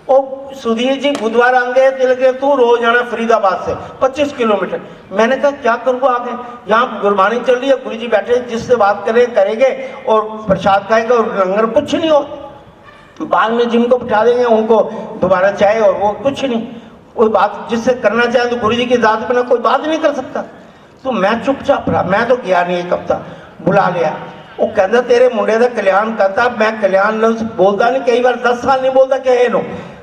ओ सुधीर जी बुधवार आएंगे लगे तू रोज आना फरीदाबाद से 25 किलोमीटर। मैंने कहा क्या करूँगा आगे, यहाँ गुरबानी चल रही है, गुरु जी बैठे जिससे बात करें करेंगे और प्रसाद खाएंगे और लंगर कुछ नहीं हो। बाद में जिनको बिठा देंगे उनको दोबारा चाहे और वो कुछ नहीं, कोई बात जिससे करना चाहे तो गुरु जी की जात में कोई बात नहीं कर सकता। तो मैं चुपचाप रहा, मैं तो गया नहीं। एक हफ्ता बुला लिया, वो कहता तेरे मुंडे का कल्याण करता। मैं कल्याण लफ्ज बोलता नहीं, कई बार 10 साल नहीं बोलता कि है नो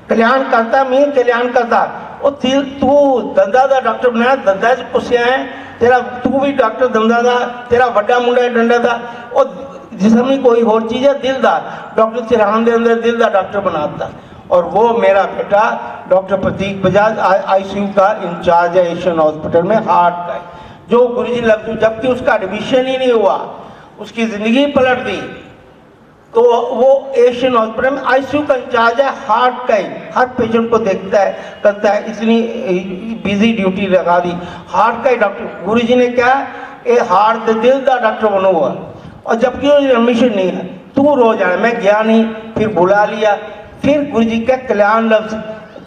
कल्याण करता, मैं कल्याण करता। वो तू दंदा का डॉक्टर बनाया, दंदा च पुछया है तेरा, तू भी डॉक्टर दंदा का, तेरा बड़ा मुंडा डंडा का। और जिसम में कोई और चीज़ है दिल का, डॉक्टर चिरान के अंदर दिल का डॉक्टर बनाता। और वो मेरा बेटा डॉक्टर प्रतीक बजाज ICU का इंचार्ज है एशियन हॉस्पिटल में, हार्ट का, जो गुरुजी लफ्ज, जबकि उसका एडमिशन ही नहीं हुआ, उसकी ज़िंदगी पलट दी। तो वो एशियन हॉस्पिटल में ICU का इंचार्ज है, हार्ट का ही, हर पेशेंट को देखता है करता है, इतनी बिजी ड्यूटी लगा दी। हार्ट का ही डॉक्टर गुरुजी ने क्या ये हार्ट दिल का डॉक्टर बना हुआ, और जबकि एडमिशन नहीं है, तू रोज आना। मैं गया नहीं, फिर बुला लिया। फिर गुरुजी का कल्याण लफ्ज,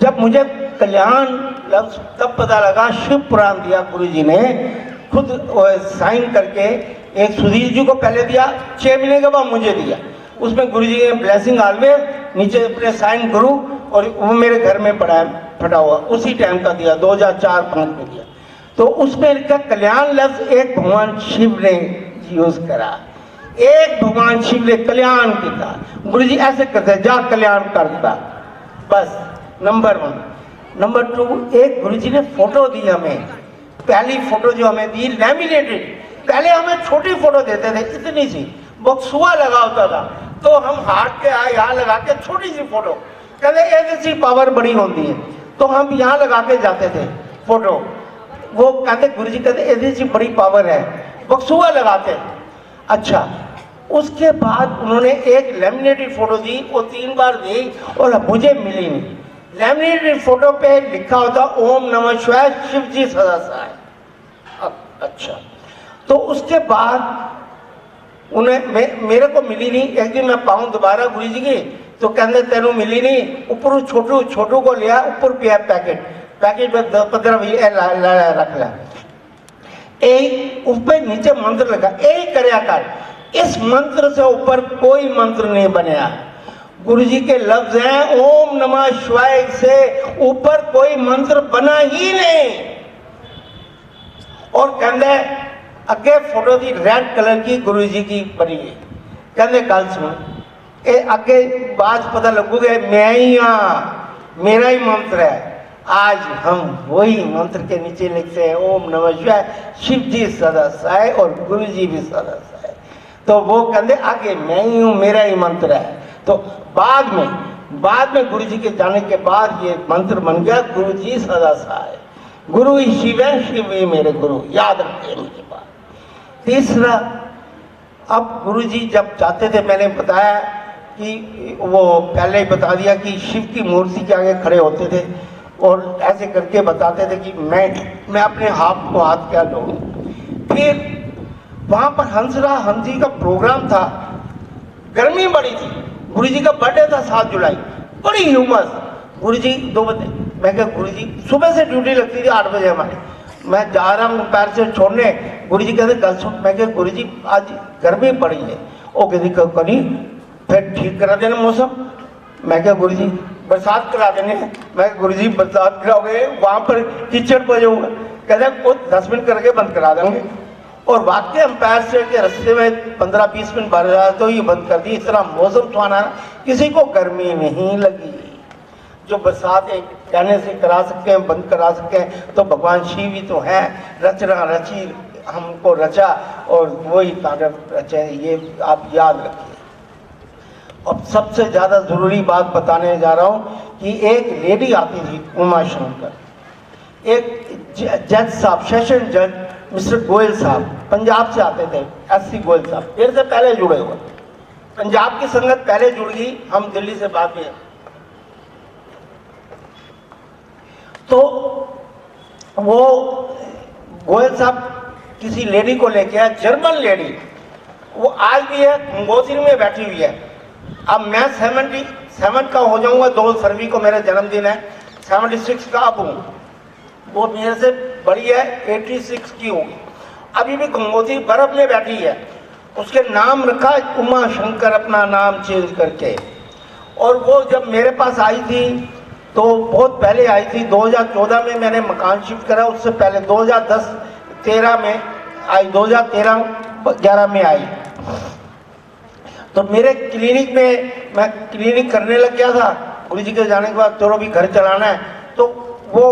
जब मुझे कल्याण लफ्ज तब पता लगा, शिव पुराण दिया गुरुजी ने खुद साइन करके, एक सुधीर जी को पहले दिया, 6 महीने के बाद मुझे दिया। उसमें गुरुजी ने ब्लेसिंग ऑलवेज, नीचे अपने साइन गुरु, और वो मेरे घर में पड़ा फटा हुआ, उसी टाइम का दिया, 2004-05 में दिया। तो उसमें लिखा कल्याण लफ्ज एक भगवान शिव ने यूज करा, एक भगवान शिव ने कल्याण किया। गुरु जी ऐसे करते जा कल्याण करता, बस नंबर 1। नंबर 2, एक गुरु जी ने फोटो दी हमें, पहली फोटो जो हमें दी लैमिनेटेड। पहले हमें छोटी फोटो देते थे, इतनी सी बक्सुआ लगा होता था, तो हम हाथ के यहाँ लगा के छोटी सी फोटो, कहते ऐसी पावर बड़ी होती है, तो हम यहाँ लगा के जाते थे फोटो। वो कहते गुरु जी कहते ऐसी बड़ी पावर है, बक्सुआ लगाते। अच्छा, उसके बाद उन्होंने एक लेमिनेटेड फोटो दी, वो 3 बार दी और मुझे मिली नहीं। लेमिनेटेड फोटो पे लिखा होता ओम नमः शिवाय शिव जी सदा सहाय। अच्छा, तो उसके बाद उन्हें मेरे को मिली नहीं। एक दिन मैं पाऊँ दोबारा गुरु जी की, तो कहते तेनों मिली नहीं। ऊपर छोटू को लिया, ऊपर पिया पैकेट में 15-20 रख लिया। एक ऊपर नीचे मंत्र लगा, एक करया कर, इस मंत्र से ऊपर कोई मंत्र नहीं बनया। गुरु जी के लफ्ज हैं ओम नमः शिवाय से ऊपर कोई मंत्र बना ही नहीं। और कहते अगे फोटो दी रेड कलर की गुरु जी की बनी है। कहते गल सुन, ये अगे बाद पता लगूगे मैं ही हाँ, मेरा ही मंत्र है। आज हम वही मंत्र के नीचे लिखते हैं ओम नमः शिवाय शिव जी सदा सहाय और गुरु जी भी सदा सहाय। तो वो कहते आगे मैं ही हूँ, मेरा ही मंत्र है। तो बाद में गुरु जी के जाने के बाद ये मंत्र बन गया गुरु जी सदा सहाय, गुरु ही शिव है, शिव ही मेरे गुरु। याद रखते हैं मुझे बात। तीसरा, अब गुरु जी जब जाते थे, मैंने बताया कि वो पहले ही बता दिया कि शिव की मूर्ति के आगे खड़े होते थे और ऐसे करके बताते थे कि मैं अपने हाथ को हाथ क्या लूँ। फिर वहाँ पर हंसी का प्रोग्राम था, गर्मी बड़ी थी, गुरु जी का बर्थडे था 7 जुलाई, बड़ी ह्यूमस। गुरु जी 2 बजे, मैं क्या गुरु जी सुबह से ड्यूटी लगती थी 8 बजे हमारी, मैं जा रहा हूँ पैर से छोड़ने, गुरु जी कहते गल सुन। मैं क्या गुरु जी आज गर्मी पड़ी है। वो कहती कहीं फिर ठीक करा देना मौसम। मैं क्या गुरु जी बरसात करा देने। मैं गुरु जी बरसात कराओगे, वहाँ पर कीचड़ बजोगा। कहते वो 10 मिनट करके बंद करा देंगे। और वाकई हम पैर से के रास्ते में 15-20 मिनट भर रहा तो ये बंद कर दी। इस तरह मौसम सुहाना, किसी को गर्मी नहीं लगी। जो बरसात एक कहने से करा सकते हैं, बंद करा सकते हैं, तो भगवान शिव ही तो है। रचना रची, हमको रचा और वही ताकत रचे, ये आप याद रखिए। अब सबसे ज़्यादा ज़रूरी बात बताने जा रहा हूँ कि एक लेडी आती थी उमा शंकर, एक जज साहब, सेशन जज मिस्टर गोयल साहब, पंजाब से आते थे, एससी गोयल साहब, मेरे से पहले जुड़े हुए, पंजाब की संगत पहले जुड़ गई, हम दिल्ली से बाद में। तो वो गोयल साहब किसी लेडी को लेके आए, जर्मन लेडी, वो आज भी है, गंगोत्री में बैठी हुई है। अब मैं 77 का हो जाऊंगा, 2 फरवरी को मेरा जन्मदिन है, 76 का अब हूँ, वो मेरे से बड़ी है, 86 की होगी। अभी भी गंगोत्री बर्फ में बैठी है, उसके नाम रखा उमा शंकर, अपना नाम चेंज करके। और वो जब मेरे पास आई थी तो बहुत पहले आई थी, 2014 में मैंने मकान शिफ्ट करा, उससे पहले 2010-13 में आई, 2013-11 में आई। तो मेरे क्लिनिक में, मैं क्लिनिक करने लग गया था, गुरुजी के जाने के बाद चलो भी घर चलाना है, तो वो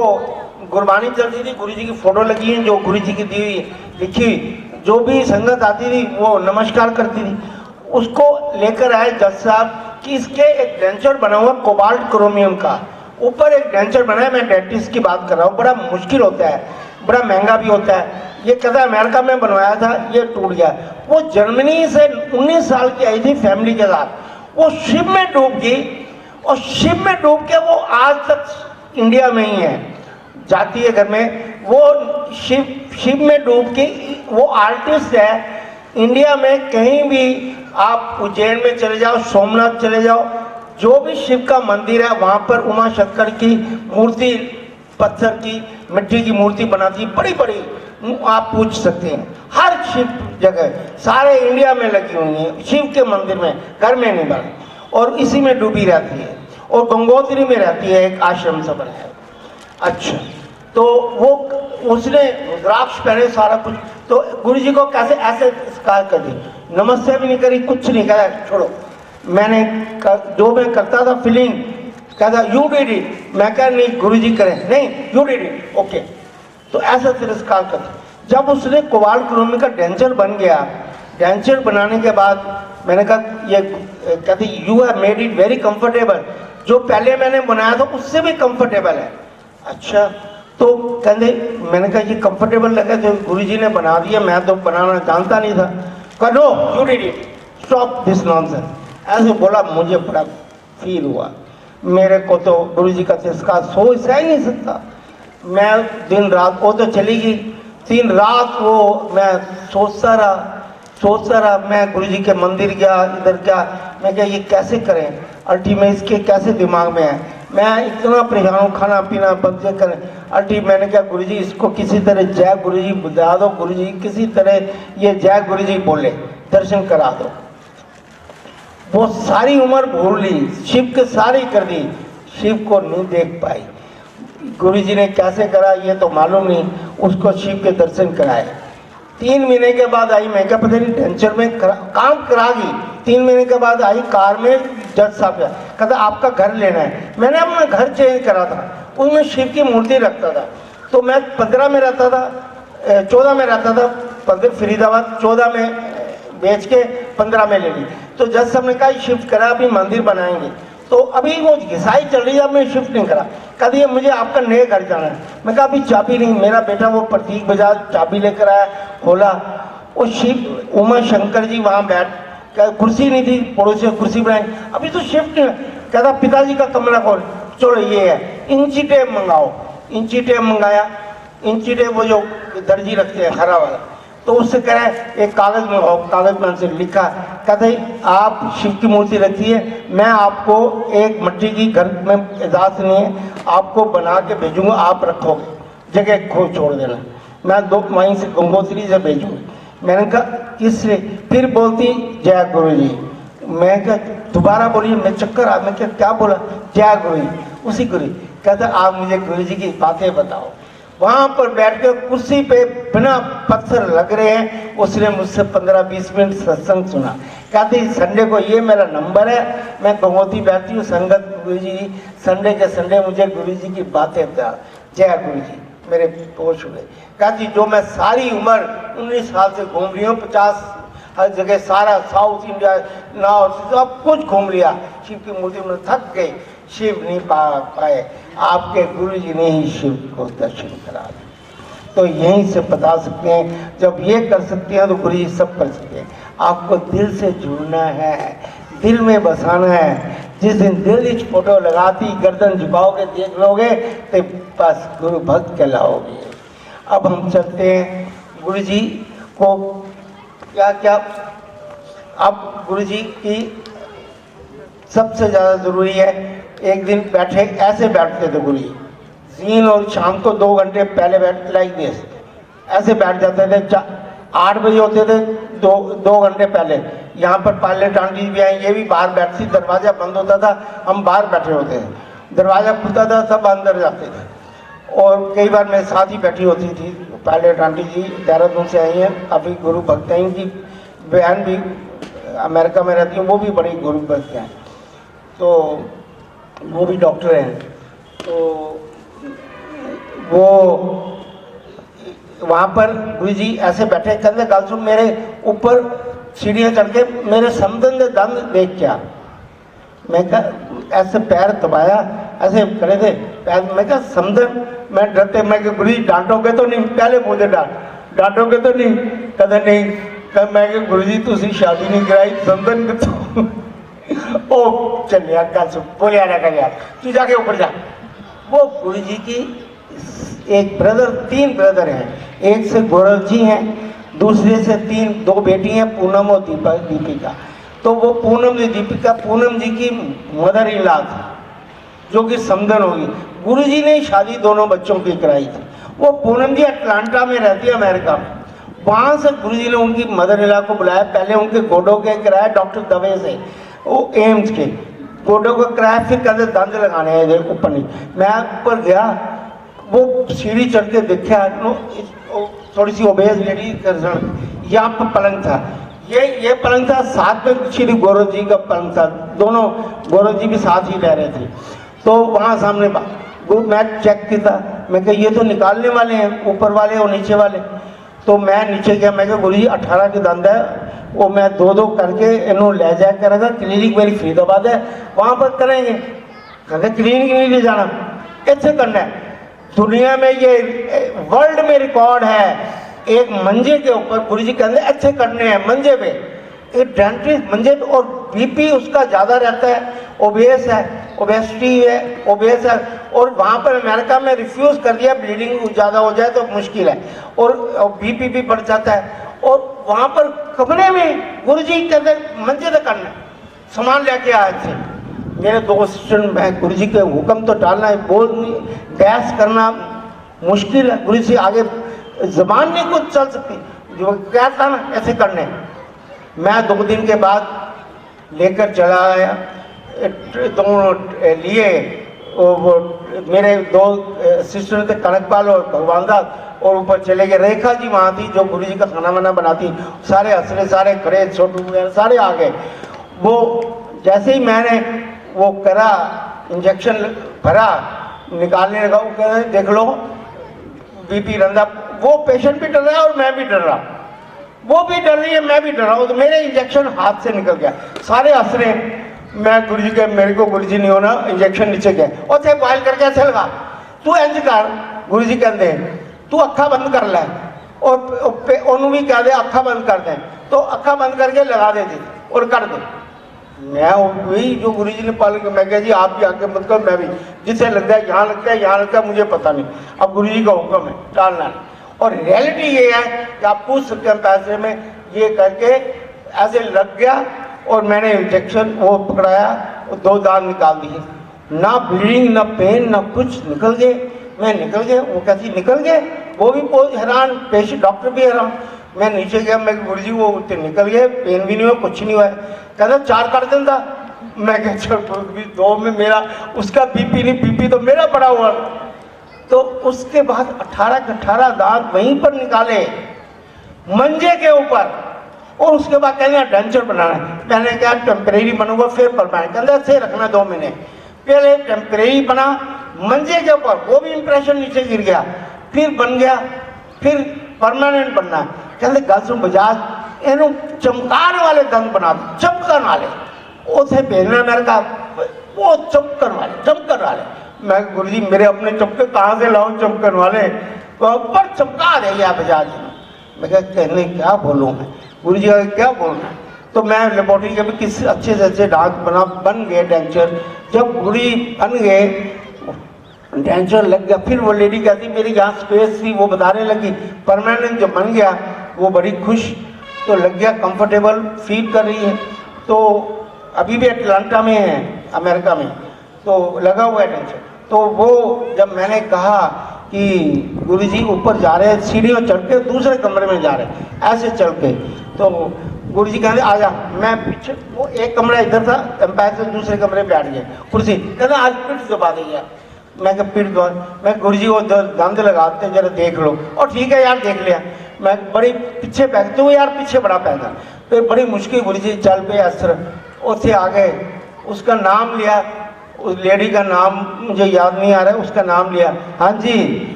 गुरबानी चलती थी, गुरुजी की फोटो लगी है जो गुरुजी की दी हुई लिखी हुई, जो भी संगत आती थी वो नमस्कार करती थी। उसको लेकर आए जज साहब कि इसके एक डेंचर बना हुआ कोबाल्ट क्रोमियम का, ऊपर एक डेंचर बना है, मैं डेंटिस्ट की बात कर रहा हूँ, बड़ा मुश्किल होता है, बड़ा महंगा भी होता है। ये कहता है अमेरिका में बनवाया था, ये टूट गया। वो जर्मनी से 19 साल की आई थी फैमिली के साथ, वो शिप में डूब गई, और शिप में डूब के वो आज तक इंडिया में ही है, जाती है घर में। वो शिप में डूब के, वो आर्टिस्ट है, इंडिया में कहीं भी आप उज्जैन में चले जाओ, सोमनाथ चले जाओ, जो भी शिव का मंदिर है वहाँ पर उमा शंकर की मूर्ति, पत्थर की, मिट्टी की मूर्ति बनाती, बड़ी बड़ी, आप पूछ सकते हैं, हर शिव जगह, सारे इंडिया में लगी हुई है, शिव के मंदिर में, घर में नहीं बने, और इसी में डूबी रहती है, और गंगोत्री में रहती है, एक आश्रम से बना है। अच्छा, तो वो उसने रुद्राक्ष पहने, सारा कुछ, तो गुरुजी को कैसे ऐसे स्कार कर दी, नमस्ते भी नहीं करी, कुछ नहीं करा, छोड़ो, मैंने जो मैं करता था फीलिंग, कहता यू डिड इट, मैं कह नहीं गुरुजी करें, नहीं यू डिड इट, ओके, तो ऐसा तिरस्कार कर। जब उसने कोबाल्ट क्रोमियम का डेंचर बन गया, डेंचर बनाने के बाद मैंने कहा, ये कहती you have made it very comfortable, जो पहले मैंने बनाया था उससे भी कंफर्टेबल है। अच्छा, तो कहते, मैंने कहा ये कंफर्टेबल लगा, जो गुरुजी ने बना दिया, मैं तो बनाना जानता नहीं था। कहा no you did it, stop this nonsense, ऐसे बोला। मुझे बड़ा फील हुआ, मेरे को तो गुरुजी का तिरस्कार सोच ही नहीं सकता। मैं दिन रात, वो तो चली गई, दिन रात वो मैं सोचता रहा, मैं गुरुजी के मंदिर गया, इधर गया, मैं क्या ये कैसे करें, अल्टीमेट इसके कैसे दिमाग में है, मैं इतना परेशान हूँ, खाना पीना बंद करें। अल्टीमेट मैंने क्या, गुरुजी इसको किसी तरह जय गुरुजी बता दो, गुरुजी किसी तरह ये जय गुरुजी बोले, दर्शन करा दो। वो सारी उम्र भूल ली, शिव के सारी कर दी, शिव को नहीं देख पाई। गुरुजी ने कैसे करा ये तो मालूम नहीं, उसको शिव के दर्शन कराए। 3 महीने के बाद आई, मैं क्या पता नहीं टेंशन में काम करा गई। 3 महीने के बाद आई कार में, जज साहब कहता आपका घर लेना है। मैंने अपना घर चेंज करा था, उसमें शिव की मूर्ति रखता था, तो मैं 15 में रहता था, 14 में रहता था, 15 फरीदाबाद, 14 में बेच के 15 में ले ली। तो जज साहब ने कहा शिफ्ट करा, अभी मंदिर बनाएंगे, तो अभी वो घिसाई चल रही है, अब मैं शिफ्ट नहीं करा। कहती है मुझे आपका नए घर जाना है। मैं कहा अभी चाबी नहीं, मेरा बेटा वो प्रतीक बजाज चाबी लेकर आया, खोला, वो शिव उमा शंकर जी वहाँ बैठ, कुर्सी नहीं थी, पड़ोसी कुर्सी बनाई, अभी तो शिफ्ट नहीं। कहता पिताजी का कमरा खोल, चलो ये है, इंची टेप मंगाओ, इंची टेप मंगाया, इंची टेप वो जो दर्जी रखते हैं हरा वाला, तो उससे कह रहा है एक कागज मंगाओ, कागज में से लिखा, कहते आप शिव की मूर्ति रखी है, मैं आपको एक मिट्टी की घर में इजाज़त नहीं है, आपको बना के भेजूंगा, आप रखोगे, जगह खो छोड़ देना, मैं 2 वहीं से गंगोत्री से भेजूंगी। मैंने कहा किससे, फिर बोलती जय गुरु जी। मैं क्या दोबारा बोली, मैं चक्कर आ, मैं क्या बोला, जय गुरु जी, उसी गुरु। कहता आप मुझे गुरु जी की बातें बताओ। वहाँ पर बैठ कर कुर्सी पे बिना पत्थर लग रहे हैं, उसने मुझसे 15-20 मिनट सत्संग सुना। कहती संडे को ये मेरा नंबर है, मैं गंगोत्री बैठती हूँ, संगत गुरु जी, संडे के संडे मुझे गुरु जी की बातें बता। जय गुरु जी, मेरे होश हुए। कहती जो मैं सारी उम्र 19 साल से घूम रही हूँ, 50 हर जगह सारा साउथ इंडिया नॉर्थ सब कुछ घूम लिया, शिव की मूर्ति में थक गए, शिव नहीं पाए। आपके गुरु जी ने ही शिव को दर्शन करा दिया। तो यहीं से बता सकते हैं, जब ये कर सकते हैं तो गुरु जी सब कर सकते हैं। आपको दिल से जुड़ना है, दिल में बसाना है। जिस दिन दिल इच फोटो लगाती गर्दन झुकाओगे देख लोगे तो बस गुरु भक्त कहलाओगे। अब हम चलते हैं गुरु जी को क्या क्या, अब गुरु जी की सबसे ज़्यादा ज़रूरी है, एक दिन बैठे ऐसे बैठते थे गुरु जी, दिन और शाम को 2 घंटे पहले बैठ लाइक दिस ऐसे बैठ जाते थे। 8 बजे होते थे, 2 घंटे पहले। यहाँ पर पायलट आंटी भी आई, ये भी बाहर बैठती, दरवाज़ा बंद होता था, हम बाहर बैठे होते थे, दरवाज़ा खुलता था, सब अंदर जाते थे। और कई बार मेरे साथ ही बैठी होती थी पायलट आंटी जी, देहरादून से आई हैं, अभी गुरु भक्त हैं। इनकी बहन भी अमेरिका में रहती है, वो भी बड़ी गुरु भक्त हैं, तो वो भी डॉक्टर हैं। तो वो वहाँ पर गुरु जी ऐसे बैठे, कहते गल सुन, मेरे ऊपर सीढ़ियाँ चढ़ के मेरे समदन दे दंद देख क्या। मैं कहा ऐसे पैर दबाया, ऐसे खड़े थे पैर, मैं कहा समदन, मैं डरते, मैं कहा गुरु जी डांटोगे तो नहीं, पहले मुझे डांटोगे तो नहीं, कहते नहीं। कहा मैं कहा गुरु जी तुसी शादी नहीं कराई, समदन तो ओ चल यार गल सुन, बोलिया ना कर यार, तू जाके ऊपर जा। वो गुरु जी की एक ब्रदर, 3 ब्रदर हैं, एक से गौरव जी हैं, दूसरे से 2 बेटी हैं, पूनम और दीपिका। तो वो पूनम जी दीपिका पूनम जी की मदर इन लॉ थी, जो कि समदन होगी। गुरु जी ने शादी दोनों बच्चों की कराई थी। वो पूनम जी अटलांटा में रहती है, अमेरिका में। वहाँ से गुरु जी ने उनकी मदर इन लॉ को बुलाया, पहले उनके गोडों के कराया डॉक्टर दवे से, वो एम्स के गोडों को कराया, फिर कहते दंद लगाने हैं ऊपर नहीं। मैं ऊपर गया, वो सीढ़ी चढ़ के देखा, थोड़ी सी ओबेस लेडी, यहाँ पर पलंग था, ये पलंग था, साथ में श्री गौरव जी का पलंग था, दोनों गौरव जी भी साथ ही रह रहे थे। तो वहाँ सामने मैं चेक किया, मैं कहा ये तो निकालने वाले हैं, ऊपर वाले और नीचे वाले। तो मैं नीचे गया, मैं कहा गुरु जी 18 के दंद है, वो मैं 2-2 करके इन्हों ले जाया करेगा, क्लिनिक मेरी फरीदाबाद है, वहाँ पर करेंगे। कहते क्लिनिक नहीं ले जाना, ऐसे करना है। दुनिया में ये वर्ल्ड में रिकॉर्ड है, एक मंजे के ऊपर गुरु जी कहते हैं अच्छे करने हैं मंजे पे, एक डेंटिस्ट मंजे पे, और बीपी उसका ज़्यादा रहता है, ओबेस है, ओबेसिटी है, ओबेस है, और वहाँ पर अमेरिका में रिफ्यूज़ कर दिया, ब्लीडिंग ज़्यादा हो जाए तो मुश्किल है, और बीपी भी बढ़ जाता है। और वहाँ पर कमरे में गुरु जी कहते मंजे तक करना, सामान लेके आए थे मेरे 2 असिस्टेंट। मैं गुरु जी के हुक्म तो डालना है, बोल गैस करना मुश्किल है, गुरु जी आगे जबान नहीं कुछ चल सकती, जो कहता ना ऐसे करने। मैं 2 दिन के बाद लेकर चला आया, दोनों लिए वो मेरे 2 असिस्टेंट थे, कनकपाल और भगवान दास, और ऊपर चले गए। रेखा जी वहाँ थी जो गुरु जी का खाना वाना बनाती, सारे हंसरे, सारे खड़े, छोटू वगैरह सारे आ गए। वो जैसे ही मैंने वो करा, इंजेक्शन भरा, निकालने लगा, वो कह रहे देख लो बीपी रंधा। वो पेशेंट भी डर रहा है और मैं भी डर रहा, वो भी डर रही है, मैं भी डर रहा हूँ। तो मेरे इंजेक्शन हाथ से निकल गया, सारे हंस रहे। मैं गुरु जी के, मेरे को गुरु जी नहीं होना, इंजेक्शन नीचे गया, और थे बॉयल करके ऐसे लगा, तू इंज कर, गुरु जी कहते हैं तू अखा बंद कर ले, और उन्होंने भी कह दे अखा बंद कर दें, तो अखा बंद करके लगा देते और कर दे। मैं वही जो गुरु जी ने पालन किया, मैं कहा जी आप भी आके मत करो, मैं भी जिसे लगता है यहाँ लगता है, यहाँ लगता है, मुझे पता नहीं, अब गुरु जी का हुक्म है, टालना नहीं। और रियलिटी ये है कि आप पूछ सकते हैं पैसे में, ये करके ऐसे लग गया, और मैंने इंजेक्शन वो पकड़ाया, 2 दांत निकाल दिए, ना ब्लीडिंग, ना पेन, ना कुछ, निकल गए। मैं निकल गया, वो कैसी निकल गए, वो भी बहुत हैरान, पेशेंट डॉक्टर भी हैरान। मैं नीचे गया, मैं गुरु जी वो निकल गए, पेन भी नहीं हुआ, कुछ नहीं हुआ। कहता 4 कर देता, मैं कहा 2 में मेरा, उसका बीपी नहीं, बीपी तो मेरा पड़ा हुआ। तो उसके बाद 18 के 18 दांत वहीं पर निकाले मंजे के ऊपर, और उसके बाद कहने डेंचर बनाना है। मैंने कहा टेम्परेरी बनूंगा फिर परमानेंट, कहते ऐसे रखना 2 महीने। पहले टेम्परेरी बना मंजे के ऊपर, वो भी इंप्रेशन नीचे गिर गया, फिर बन गया, फिर परमानेंट बनना है। कहते गल सुन बजाज ਇਹਨੂੰ ਚਮਕਾਉਣ ਵਾਲੇ ਦੰਦ ਬਣਾ ਦੇ, ਚਮਕਣ ਵਾਲੇ ਉਥੇ ਭੇਜਣਾ ਅमेरिका, वो चमकन वाले। मैं गुरु जी मेरे अपने चमके कहाँ से लाऊं चमकन वाले, पर चमका दे आप बजाज जी। मैं कहने क्या बोलूँ मैं, गुरु जी क्या बोलना है। तो मैं लेबोरेटरी के भी किस अच्छे से अच्छे डांस बन गए डेंचर। जब गुरु जी बन गए डेंचर लग गया, फिर वो लेडी कहती मेरी यहाँ स्पेस थी, वो बताने लगी परमानेंट जो बन गया वो बड़ी खुश, तो लग गया कंफर्टेबल फील कर रही है। तो अभी भी अटलांटा में है अमेरिका में, तो लगा हुआ है टेंशन। तो वो जब मैंने कहा कि गुरुजी ऊपर जा रहे हैं सीढ़ियों चढ़ के दूसरे कमरे में जा रहे हैं ऐसे चल के, तो गुरुजी कहते आ जा। मैं पीछे, वो एक कमरा इधर था एम्पायर से दूसरे कमरे में बैठ गए। कुर्सी कहते आज पीठ दबा देंगे। मैं क्या पीठ दबा, मैं गुरुजी को दंद लगाते जरा देख लो, और ठीक है यार देख लिया। मैं बड़ी पीछे बैठते हुए यार पीछे बड़ा पैदा, फिर बड़ी मुश्किल गुरुजी चल पे असर उसे आ गए। उसका नाम लिया, उस लेडी का नाम मुझे याद नहीं आ रहा है, उसका नाम लिया। हाँ जी,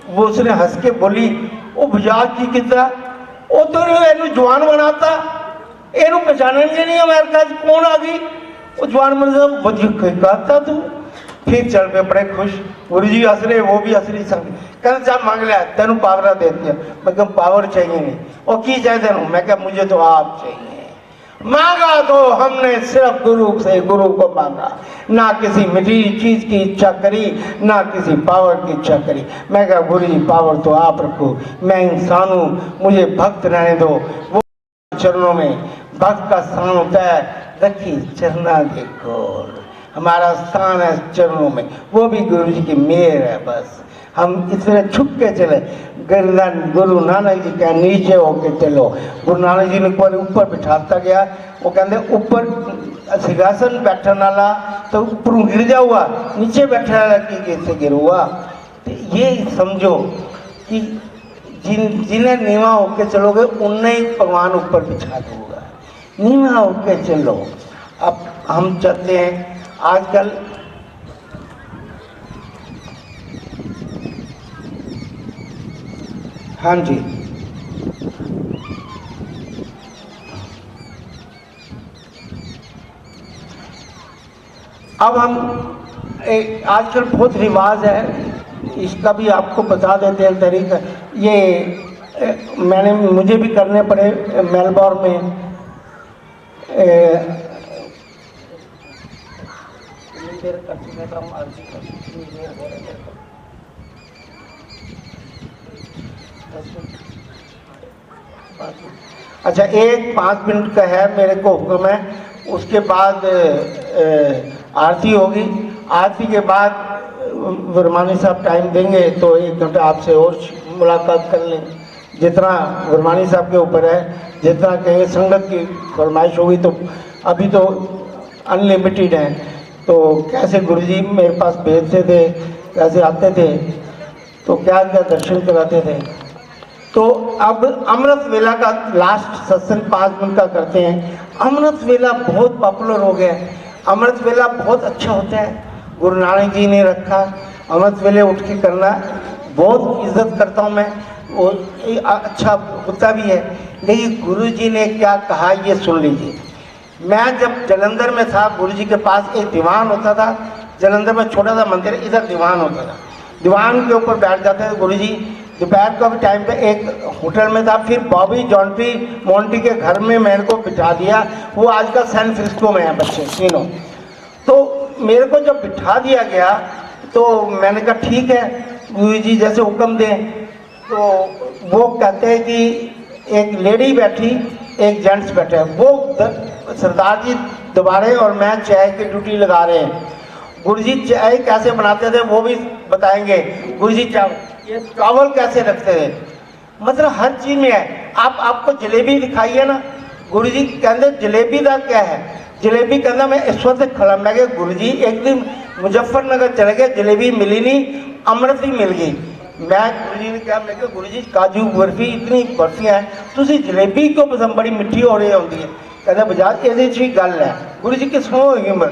वो उसने हंस के बोली वो बजाज की कितना वो तो एनू जवान बनाता, एनू पहचानेंगे नहीं अमेरिका कौन आ गई, वो जवान बना तू। फिर चल पे बड़े खुश, गुरु जी हंस रहे, वो भी हंस रही संग। कहते जा मांग लिया तेनू पावर दे दिया। मैं क्या पावर चाहिए नहीं, और की चाहिए तेनू, मैं क्या मुझे तो आप चाहिए। मांगा तो हमने सिर्फ गुरु से, गुरु को मांगा, ना किसी मीठी चीज की इच्छा करी, ना किसी पावर की इच्छा करी। मैं कहा गुरु जी पावर तो आप रखो, मैं इंसान हूँ, मुझे भक्त रहने दो। वो चरणों में भक्त का स्थान होता है, रखी चरना देखो, हमारा स्थान है चरणों में, वो भी गुरु जी की मेहर है। बस हम इतने छुप के चले। गुरु नानक जी का नीचे होके चलो, गुरु नानक जी ने कोई ऊपर बिठाता गया। वो कहते ऊपर सिंहासन बैठने वाला तो ऊपर गिर जा हुआ, नीचे बैठने वाला की कैसे गिर हुआ। तो ये समझो कि जिन्हें नीवा होके चलोगे उन्हें ही भगवान ऊपर बिठा दूंगा। नीवा होके चलो। अब हम चाहते हैं आजकल हाँ जी, अब हम आजकल बहुत रिवाज है, इसका भी आपको बता देते हैं तरीका। ये मुझे भी करने पड़े मेलबोर्न में। अच्छा, एक 5 मिनट का है मेरे को हुक्म है, उसके बाद आरती होगी। आरती के बाद वर्मानी साहब टाइम देंगे तो 1 घंटा आपसे और मुलाकात कर लें। जितना वर्मानी साहब के ऊपर है, जितना कहेंगे संगत की फरमाइश होगी, तो अभी तो अनलिमिटेड है। तो कैसे गुरुजी मेरे पास भेजते थे, कैसे आते थे, तो क्या क्या दर्शन कराते थे। तो अब अमृत वेला का लास्ट सत्संग 5 मिनट का करते हैं। अमृत वेला बहुत पॉपुलर हो गया है, अमृत वेला बहुत अच्छा होता है, गुरु नानक जी ने रखा। अमृत वेले उठ के करना बहुत इज्जत करता हूँ मैं, वो अच्छा होता भी है। लेकिन गुरु जी ने क्या कहा ये सुन लीजिए। मैं जब जलंधर में था, गुरु जी के पास एक दीवान होता था। जलंधर में छोटा सा मंदिर, इधर दीवान होता था। दीवान के ऊपर बैठ जाते थे गुरु जी। दोपहर का भी टाइम पे एक होटल में था, फिर बॉबी जॉन्टी मोंटी के घर में मेरे को बिठा दिया। वो आजकल सैन फ्रांसिस्को में है बच्चे तीनों। तो मेरे को जब बिठा दिया गया तो मैंने कहा ठीक है गुरु जी जैसे हुक्म दें। तो वो कहते हैं कि एक लेडी बैठी, एक जेंट्स बैठे हैं। वो सरदार जी दोबारे और मैं चाय की ड्यूटी लगा रहे हैं। गुरुजी चाय कैसे बनाते थे वो भी बताएंगे। गुरुजी ये चावल कैसे रखते थे, मतलब हर चीज़ में है। आपको जलेबी दिखाई है ना, गुरुजी कहते जलेबी का क्या है। जलेबी कहना मैं इस वक्त खड़ा, मैं क्या गुरुजी एक दिन मुजफ्फरनगर चले गए, जलेबी मिली नहीं, अमृत ही मिल गई। मैं गुरुजी ने कहा, मैं गुरुजी काजू बर्फी इतनी बर्फियाँ हैं, तुझे जलेबी क्यों पसंद, बड़ी मिठी हो रही होती है। कहता बजाज ये गल है। गुरु जी किस होगी उम्र,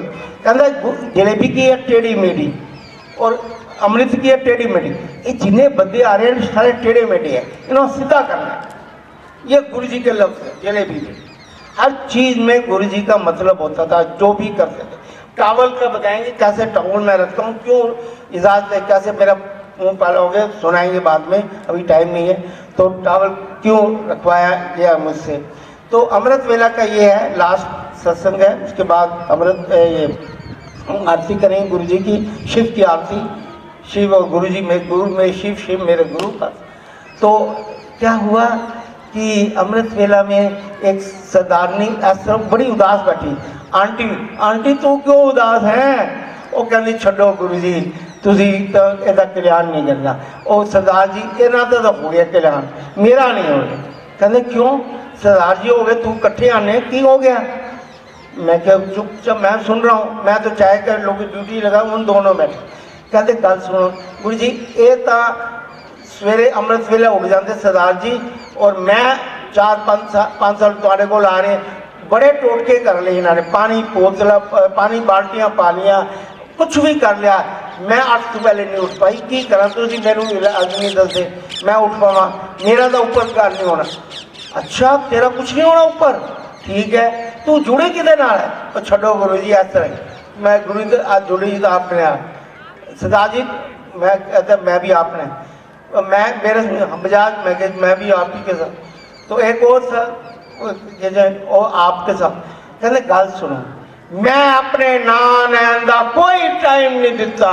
कहता जलेबी की है टेढ़ी मेढ़ी और अमृत की है टेढ़ी मेढ़ी। ये जिन्हें बंदे आ रहे हैं सारे टेढ़े मेढ़े हैं, इन्होंने सीधा करना है। ये गुरु जी के लफ्ज़ है। जलेबी में हर चीज़ में गुरु जी का मतलब होता था, जो भी करते थे। टॉवल का बताएंगे कैसे टॉवल मैं रखता हूँ, क्यों इजाज़त है, कैसे मेरा मुँह पालोगे सुनाएंगे बाद में, अभी टाइम नहीं है। तो टॉवल क्यों रखवाया गया मुझसे। तो अमृत वेला का ये है लास्ट सत्संग है, उसके बाद अमृत ये आरती करेंगे गुरु जी की, शिव की आरती। शिव और गुरु जी में, गुरु में शिव, शिव मेरे गुरु का। तो क्या हुआ कि अमृत वेला में एक सरदारनी ऐसा बड़ी उदास बैठी, आंटी आंटी तू क्यों उदास है। वो कहती छड्डो गुरु जी, तुसी तो ਇਹਦਾ कल्याण नहीं करना। ਉਹ सरदार जी ਇਹਨਾਂ ਦਾ तो हो गया कल्याण, मेरा नहीं हो गया। कहते क्यों सरदार जी हो गए, तू इकट्ठे आने की हो गया। मैं क्या चुपचाप मैं सुन रहा हूँ, मैं तो चाहे कर लोग ड्यूटी लगा उन दोनों बैठे। कहते गल सुनो गुरु जी, ये तो सवेरे अमृत वेला उठ जाते सरदार जी, और मैं 4-5 साल तुहाडे कोल आ रहे, बड़े टोटके कर लिए इन्होंने, पानी बोतल पानी बाल्टियाँ पा लिया, कुछ भी कर लिया। मैं 8 से पहले नहीं उठ पाई, की करा तुम मैनू अज नहीं दसदे मैं उठ पावा, मेरा तो ऊपर घर नहीं होना। अच्छा तेरा कुछ नहीं होना ऊपर, ठीक है, तू जुड़े कि है। छो गुरु जी इस तरह मैं गुरु जी आज जुड़ी तो आपने सरदार जी, मैं कहता मैं भी आपने, मैं मेरे बजाज मैं भी आप ही के साथ। तो एक और सर और आपके साथ कहते गल सुनो, मैं अपने नाम लैन का कोई टाइम नहीं दिता।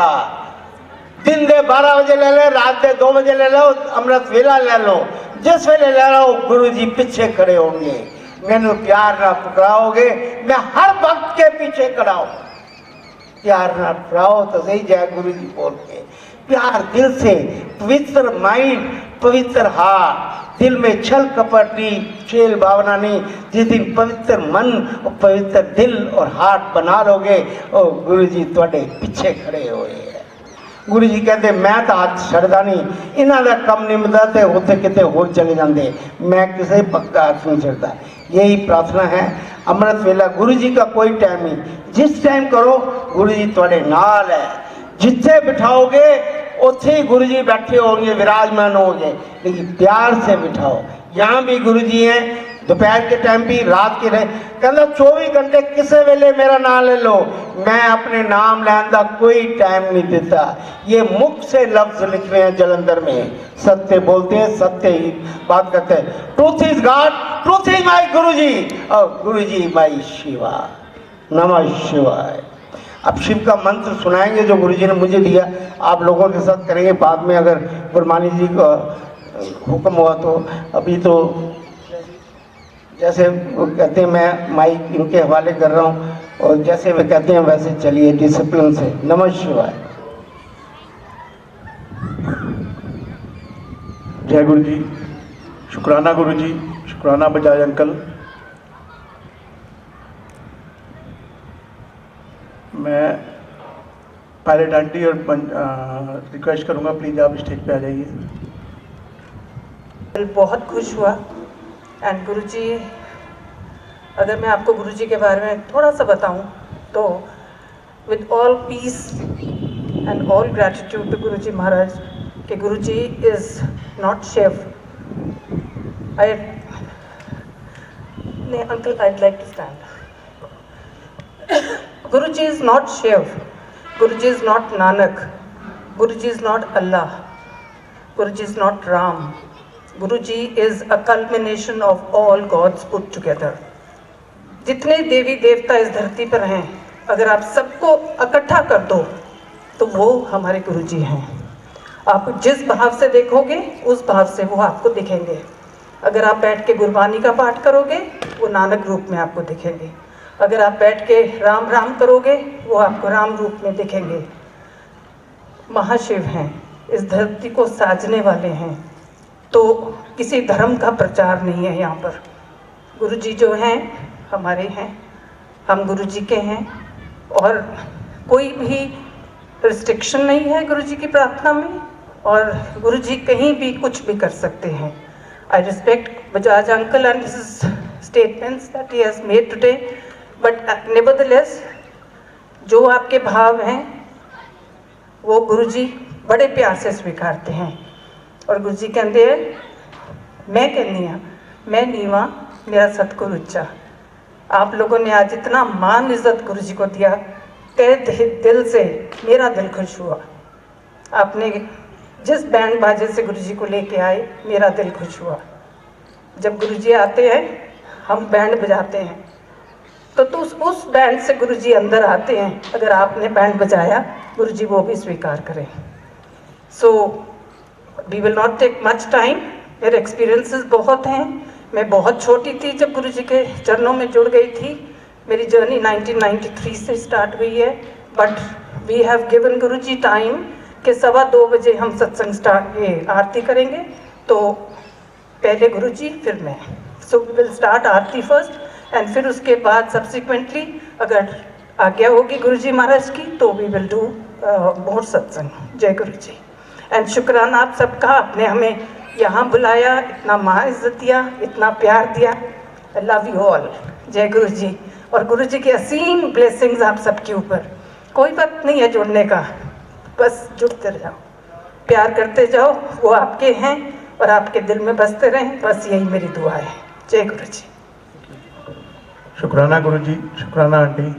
दिन के 12 बजे ले लो, रात के 2 बजे ले लो, अमृत वेला ले लो, जिस वेले ले लो गुरु जी पीछे खड़े होंगे, मैनू प्यार ना पकड़ाओगे, मैं हर वक्त के पीछे खड़ा हूँ। प्यार ना पकड़ाओ तो सही जय गुरु जी बोल के, प्यार दिल से, पवित्र माइंड, पवित्र हार्ट, दिल में छल कपट नहीं, छेल भावना नहीं। जिस दिन पवित्र मन और पवित्र दिल और हार्ट बना लोगे, और गुरु जी तुहाडे पीछे खड़े हुए हैं। गुरु जी कहते मैं तो हाथ छड़दा नहीं, इन्हों का कम निमदा तो उत्थे किते होर चले जाते, मैं किसी पक्का हाथ नहीं छड़दा। यही प्रार्थना है। अमृत वेला गुरु जी का कोई टाइम नहीं, जिस टाइम करो गुरु जी तुहाडे नाल है, जिथे बिठाओगे उत्थे ही गुरु जी बैठे होंगे, विराजमान होंगे, लेकिन प्यार से बिठाओ। यहाँ भी गुरु जी हैं, दोपहर के टाइम भी, रात के टाइम, कहना 24 घंटे किसी वेले मेरा नाम ले लो, मैं अपने नाम लैन का कोई टाइम नहीं देता। ये मुख से लफ्ज लिख रहे हैं जलंधर में, सत्य बोलते हैं, सत्य ही बात करते हैं। Truth is God, truth is my guru जी, और गुरु जी माई शिवा, नमः शिवाय। अब शिव का मंत्र सुनाएंगे जो गुरु जी ने मुझे दिया, आप लोगों के साथ करेंगे बाद में अगर गुरमानी जी का हुक्म हुआ तो। अभी तो जैसे वो कहते हैं मैं माइक इनके हवाले कर रहा हूँ, और जैसे वे कहते हैं वैसे चलिए डिसिप्लिन से। नमः शिवाय। जय गुरु जी, शुक्राना गुरु जी, शुक्राना बजाज अंकल। मैं पायलट आंटी और रिक्वेस्ट करूंगा प्लीज़ आप स्टेज पे आ जाइए। बहुत खुश हुआ। एंड गुरुजी, अगर मैं आपको गुरुजी के बारे में थोड़ा सा बताऊं तो with all peace and all gratitude to Guruji Maharaj कि Guruji is not chef. Uncle I'd like to stand. Guruji is not Shiv, Guruji is not Nanak, Guruji is not Allah, Guruji is not Ram. Guruji is a culmination of all gods put together. जितने देवी देवता इस धरती पर हैं, अगर आप सबको इकट्ठा कर दो तो वो हमारे गुरुजी हैं। आप जिस भाव से देखोगे उस भाव से वो आपको दिखेंगे। अगर आप बैठ के गुरबानी का पाठ करोगे वो नानक रूप में आपको दिखेंगे। अगर आप बैठ के राम राम करोगे वो आपको राम रूप में दिखेंगे। महाशिव हैं, इस धरती को साजने वाले हैं। तो किसी धर्म का प्रचार नहीं है यहाँ पर। गुरुजी जो हैं हमारे हैं, हम गुरुजी के हैं, और कोई भी रिस्ट्रिक्शन नहीं है गुरुजी की प्रार्थना में, और गुरुजी कहीं भी कुछ भी कर सकते हैं। I respect Bajaj uncle and his statements that he has made today, but nevertheless जो आपके भाव हैं वो गुरुजी बड़े प्यार से स्वीकारते हैं। और गुरुजी कहते हैं, मैं कहनी हाँ मैं नीवा, मेरा सतगुरु ऊंचा। आप लोगों ने आज इतना मान इज्जत गुरु जी को दिया, तहे दिल से मेरा दिल खुश हुआ। आपने जिस बैंड बाजे से गुरु जी को लेके आए, मेरा दिल खुश हुआ। जब गुरु जी आते हैं, हम बैंड बजाते हैं, तो उस बैंड से गुरु जी अंदर आते हैं। अगर आपने बैंड बजाया, गुरु जी वो भी स्वीकार करें। So we will not take much time. मेरे एक्सपीरियंसेस बहुत हैं। मैं बहुत छोटी थी जब गुरु जी के चरणों में जुड़ गई थी। मेरी जर्नी 1993 से स्टार्ट हुई है, but we have given Guru ji time कि 2:15 बजे हम सत्संग ये आरती करेंगे। तो पहले गुरु जी फिर मैं। So we will start aarti first and फिर उसके बाद सब्सिक्वेंटली अगर आज्ञा होगी गुरु जी महाराज की तो वी विल डू मोर सत्संग। जय गुरु जी। एंड शुक्राना आप सबका, आपने हमें यहाँ बुलाया, इतना मान इज्जत दिया, इतना प्यार दिया। I love you all. जय गुरु जी। और गुरु जी की असीम ब्लेसिंग्स आप सबके ऊपर। कोई वक्त नहीं है जुड़ने का, बस जुड़ते जाओ, प्यार करते जाओ। वो आपके हैं और आपके दिल में बसते रहें, बस यही मेरी दुआ है। जय गुरु जी। शुक्राना गुरु जी, शुक्राना आंटी।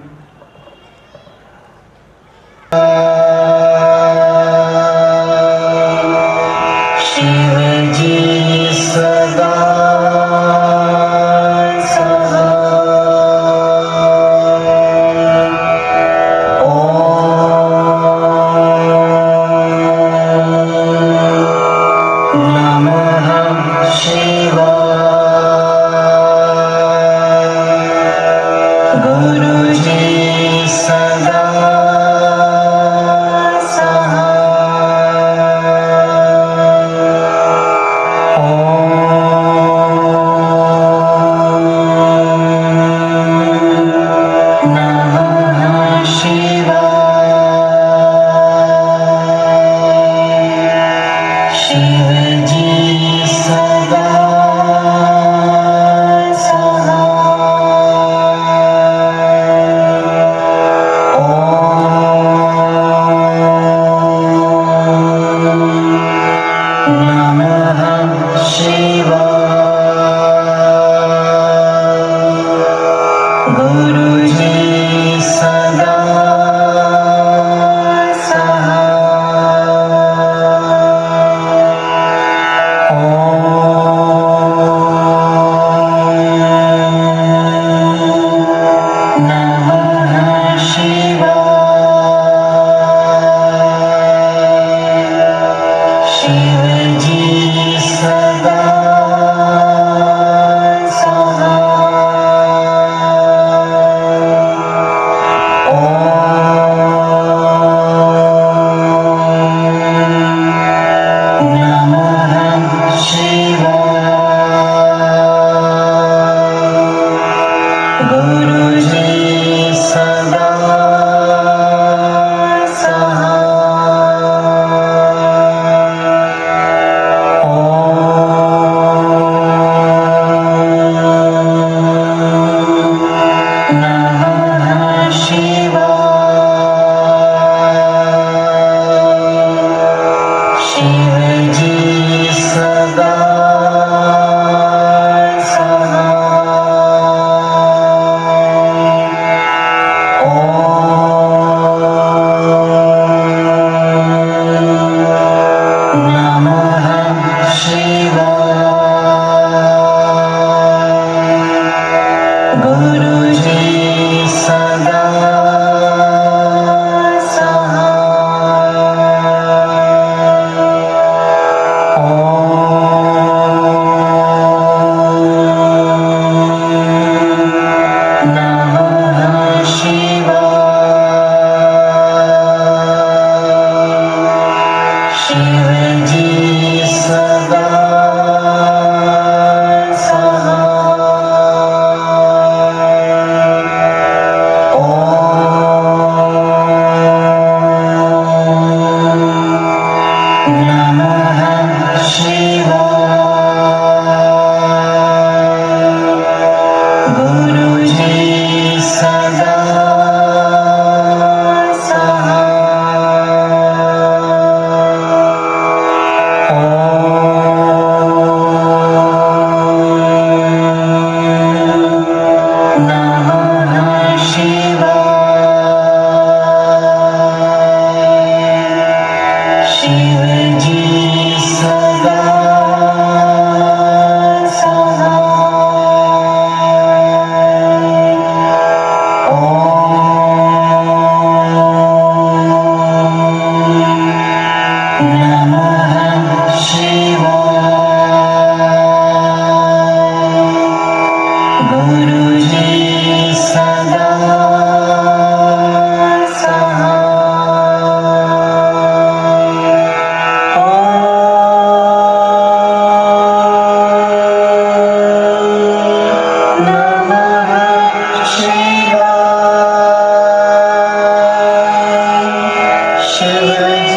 शिव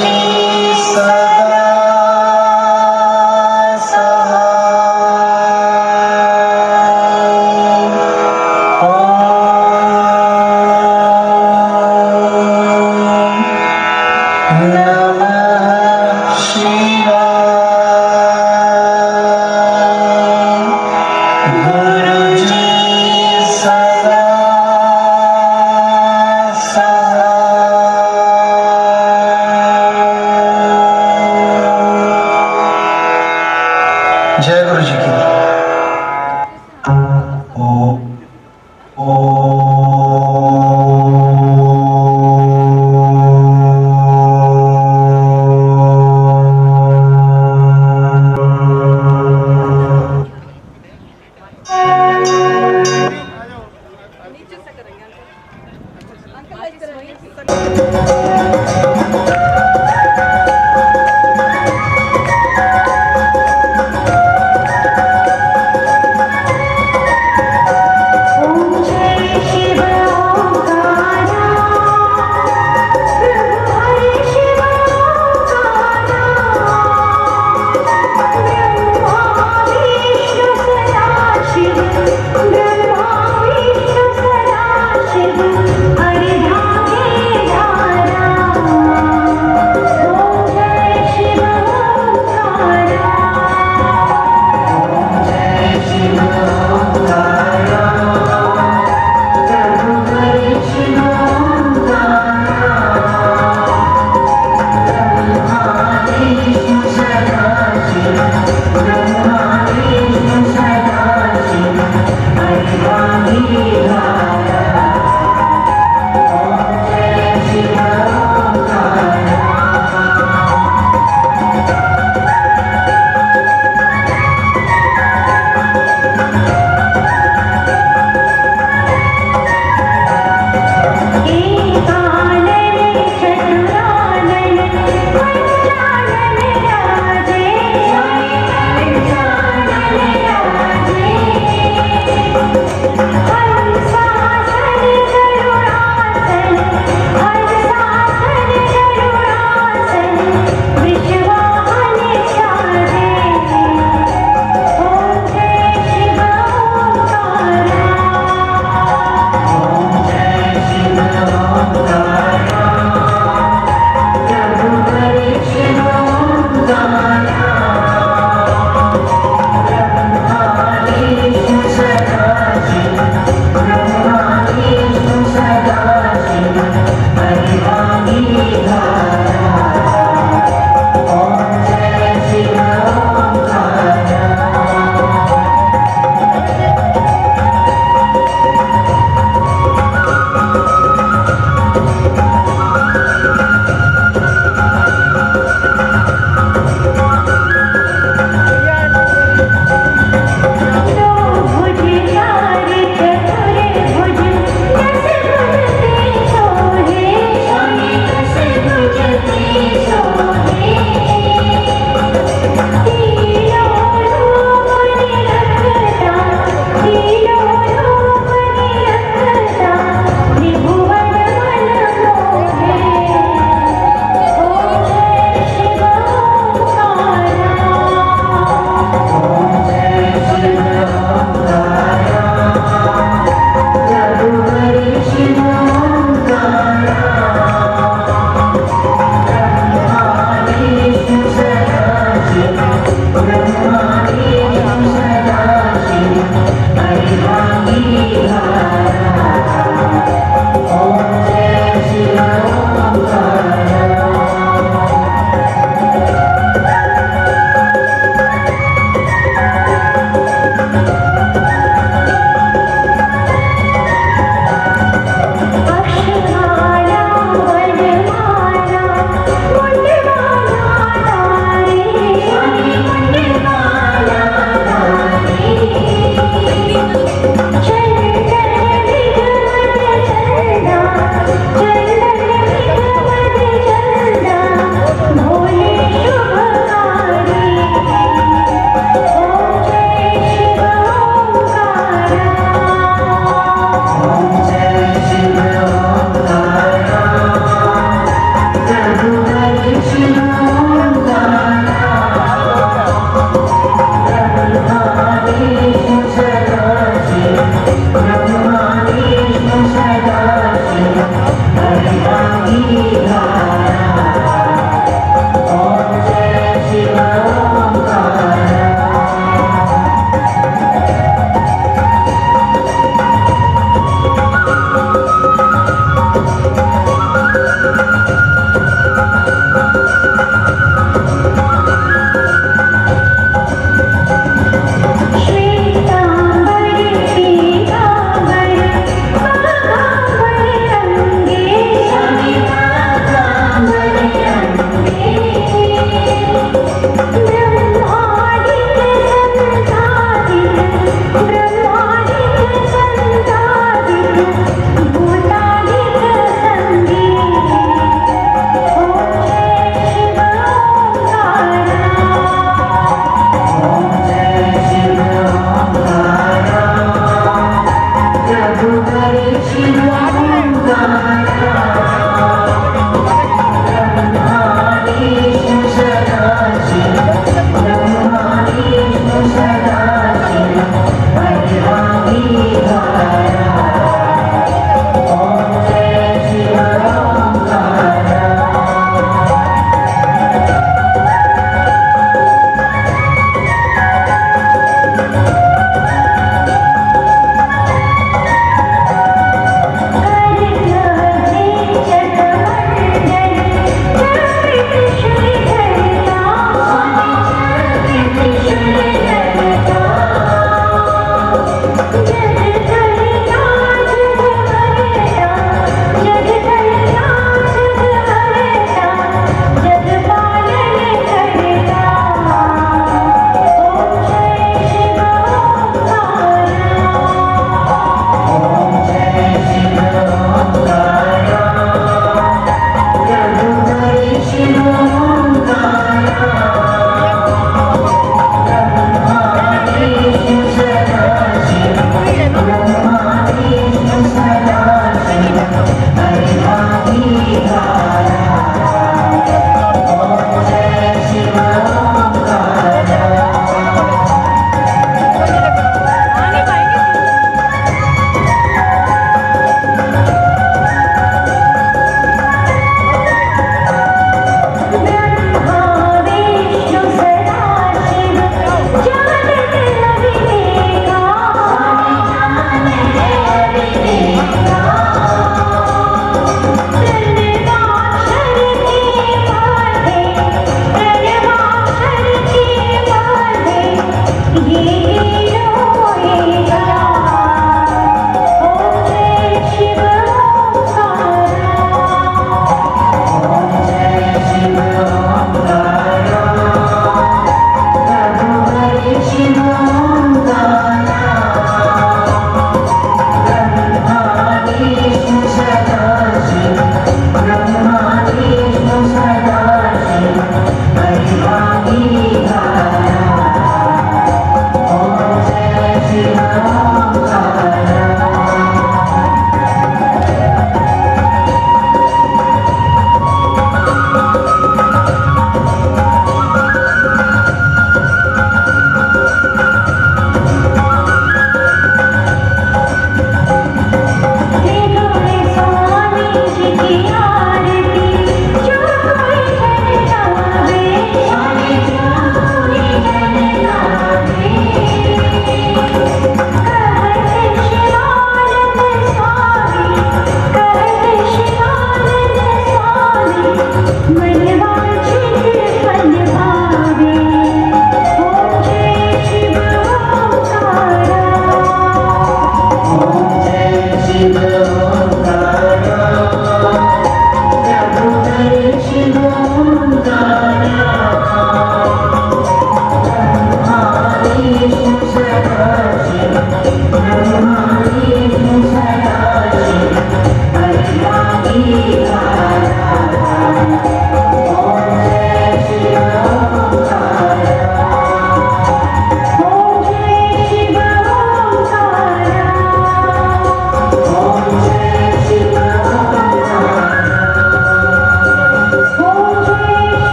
जी सदा सहाय। ओम नमः शिवाय। गुरु जी सदा सहाय। जय गुरु जी की।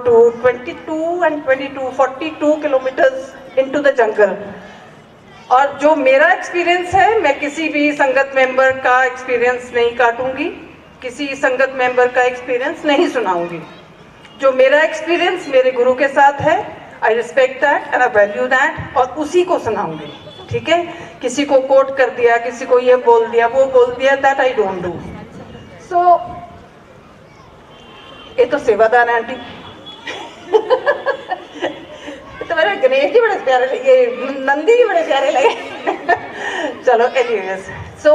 to 22 and 22, 42 kilometers into the jungle. और जो मेरा एक्सपीरियंस है, मैं किसी भी संगत मेंबर का एक्सपीरियंस नहीं काटूंगी, किसी संगत मेंबर का एक्सपीरियंस नहीं सुनाऊंगी. जो मेरा एक्सपीरियंस मेरे गुरु के साथ है, I respect that and I value that, और उसी को सुनाऊंगी. ठीक है, किसी को कोट कर दिया, किसी को ये बोल दिया, वो बोल दिया, दैट आई डोंट डू. सो ये तो सेवादार आंटी. तो मेरे गणेश जी बड़े प्यारे लगे, नंदी जी बड़े प्यारे लगे. चलो एनीवेज, सो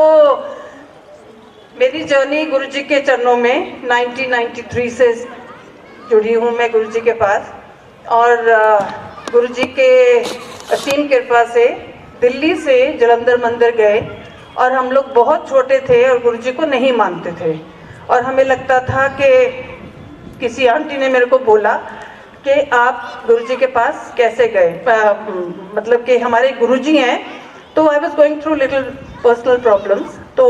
मेरी जर्नी गुरु जी के चरणों में 1993 से जुड़ी हूँ मैं गुरु जी के पास. और गुरु जी के असीम कृपा से दिल्ली से जलंधर मंदिर गए, और हम लोग बहुत छोटे थे और गुरु जी को नहीं मानते थे. और हमें लगता था कि किसी आंटी ने मेरे को बोला कि आप गुरु जी के पास कैसे गए, मतलब कि हमारे गुरु जी हैं. तो I was going through little personal problems. तो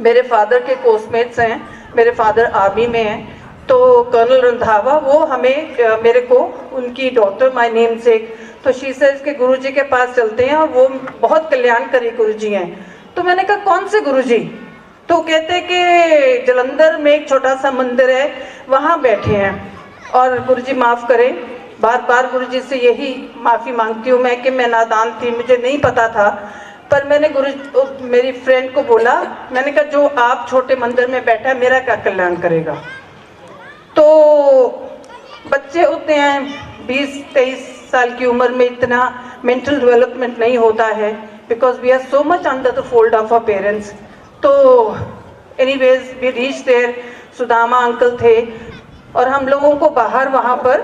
मेरे फादर के कोर्समेट्स हैं, मेरे फादर आर्मी में हैं. तो कर्नल रंधावा वो हमें मेरे को उनकी डॉटर माय नेम से, तो शी सेज के गुरुजी के पास चलते हैं और वो बहुत कल्याणकारी गुरुजी हैं. तो मैंने कहा कौन से गुरुजी? तो कहते कि जलंधर में एक छोटा सा मंदिर है, वहाँ बैठे हैं. और गुरुजी माफ़ करें, बार बार गुरुजी से यही माफ़ी मांगती हूँ मैं कि मैं नादान थी, मुझे नहीं पता था. पर मैंने मेरी फ्रेंड को बोला, मैंने कहा जो आप छोटे मंदिर में बैठा है, मेरा क्या कल्याण करेगा? तो बच्चे होते हैं 20-23 साल की उम्र में, इतना मेंटल डेवलपमेंट नहीं होता है, because we are so much under the fold of our parents. तो anyways we reach there. Sudama uncle थे और हम लोगों को बाहर वहाँ पर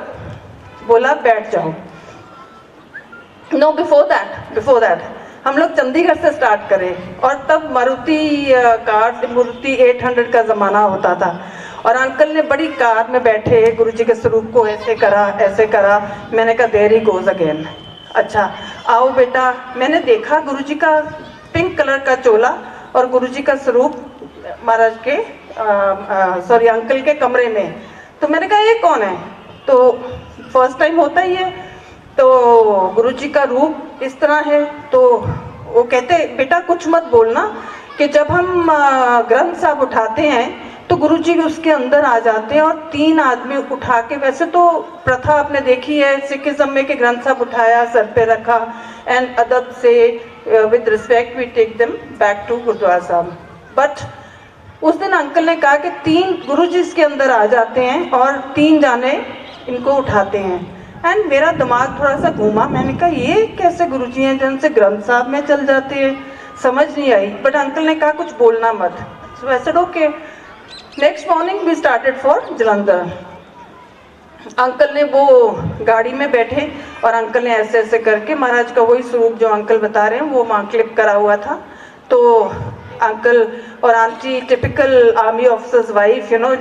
बोला बैठ जाओ. नो, बिफोर दैट हम लोग चंडीगढ़ से स्टार्ट करें, और तब मारुति 800 का ज़माना होता था. और अंकल ने बड़ी कार में बैठे गुरुजी के स्वरूप को ऐसे करा ऐसे करा. मैंने कहा देयर ही गोज अगेन. अच्छा आओ बेटा. मैंने देखा गुरुजी का पिंक कलर का चोला और गुरुजी का स्वरूप महाराज के सॉरी अंकल के कमरे में. तो मैंने कहा ये कौन है? तो फर्स्ट टाइम होता ही है. तो गुरुजी का रूप इस तरह है. तो वो कहते बेटा कुछ मत बोलना, कि जब हम ग्रंथ साहब उठाते हैं तो गुरुजी उसके अंदर आ जाते हैं और 3 आदमी उठा के, वैसे तो प्रथा आपने देखी है सिखिज्म में कि ग्रंथ साहब उठाया, सर पे रखा, एंड अदब से with respect we take them back to Gurdwara Sahib. But उस दिन अंकल ने कहा कि 3 गुरुजी इसके अंदर आ जाते हैं और 3 जाने इनको उठाते हैं. एंड मेरा दिमाग थोड़ा सा घूमा. मैंने कहा ये कैसे गुरुजी हैं जिनसे ग्रंथ साहब में चल जाते हैं, समझ नहीं आई. बट अंकल ने कहा कुछ बोलना मत. So I said okay. Next morning we started for Jalandhar. Uncle ने वो गाड़ी में बैठे और अंकल ने ऐसे ऐसे करके महाराज का वही स्वरूप जो अंकल बता रहे हैं वो वहाँ क्लिप करा हुआ था. तो अंकल और aunty typical army officers wife, you know,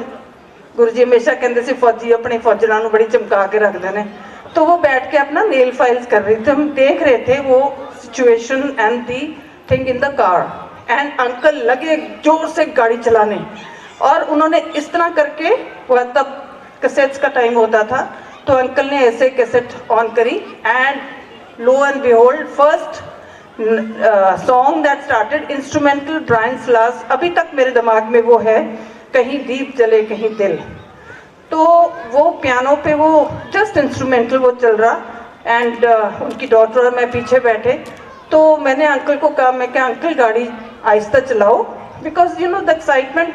Guruji हमेशा कहते सी फौजी अपने फौजना नूं बड़ी चमका के रखते हैं. तो वो बैठ के अपना नेल फाइल्स कर रही थी. हम देख रहे थे वो situation and the thing in the car. And uncle लगे जोर से गाड़ी चलाने, और उन्होंने इस तरह करके, वह तब कैसेट्स का टाइम होता था, तो अंकल ने ऐसे कैसेट ऑन करी. And lo and behold first song that started instrumental Brian स्लास. अभी तक मेरे दिमाग में वो है, कहीं दीप जले कहीं दिल. तो वो पियानो पे वो जस्ट इंस्ट्रूमेंटल वो चल रहा. एंड उनकी डॉटर और मैं पीछे बैठे. तो मैंने अंकल को कहा, मैं क्या अंकल गाड़ी आहिस्ता चलाओ, because you know the excitement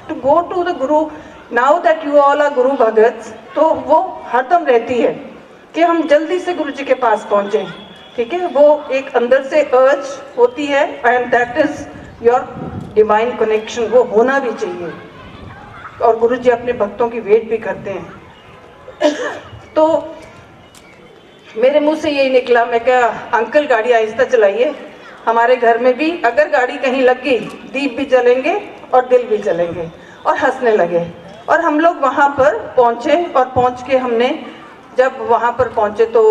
to go to the guru now that you all are guru भगत्स. तो वो हरदम रहती है कि हम जल्दी से गुरु जी के पास पहुँचें. ठीक है, वो एक अंदर से अर्ज होती है, and that is your divine connection. वो होना भी चाहिए, और गुरु जी अपने भक्तों की वेट भी करते हैं. तो मेरे मुंह से यही निकला, मैं क्या अंकल गाड़ी आहिस्ता चलाइए, हमारे घर में भी अगर गाड़ी कहीं लग गई दीप भी जलेंगे और दिल भी जलेंगे. और हंसने लगे. और हम लोग वहाँ पर पहुँचे, और पहुँच के हमने जब वहाँ पर पहुँचे तो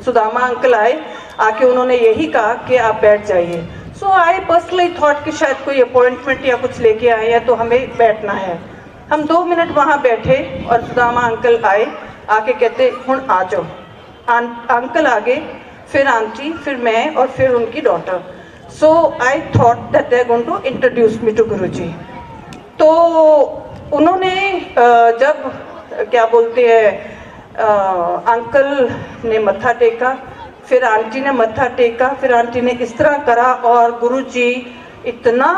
सुदामा अंकल आए. आके उन्होंने यही कहा कि आप बैठ जाइए. सो आई पर्सनली थॉट कि शायद कोई अपॉइंटमेंट या कुछ लेके आए हैं तो हमें बैठना है. हम 2 मिनट वहाँ बैठे और सुदामा अंकल आए, आके कहते हुण आ जाओ। अंकल आगे, फिर आंटी, फिर मैं और फिर उनकी daughter. So I thought that they are going to introduce me to Guruji. तो उन्होंने जब क्या बोलते हैं अंकल ने मत्था टेका, फिर आंटी ने मत्था टेका, फिर आंटी ने इस तरह करा और गुरुजी इतना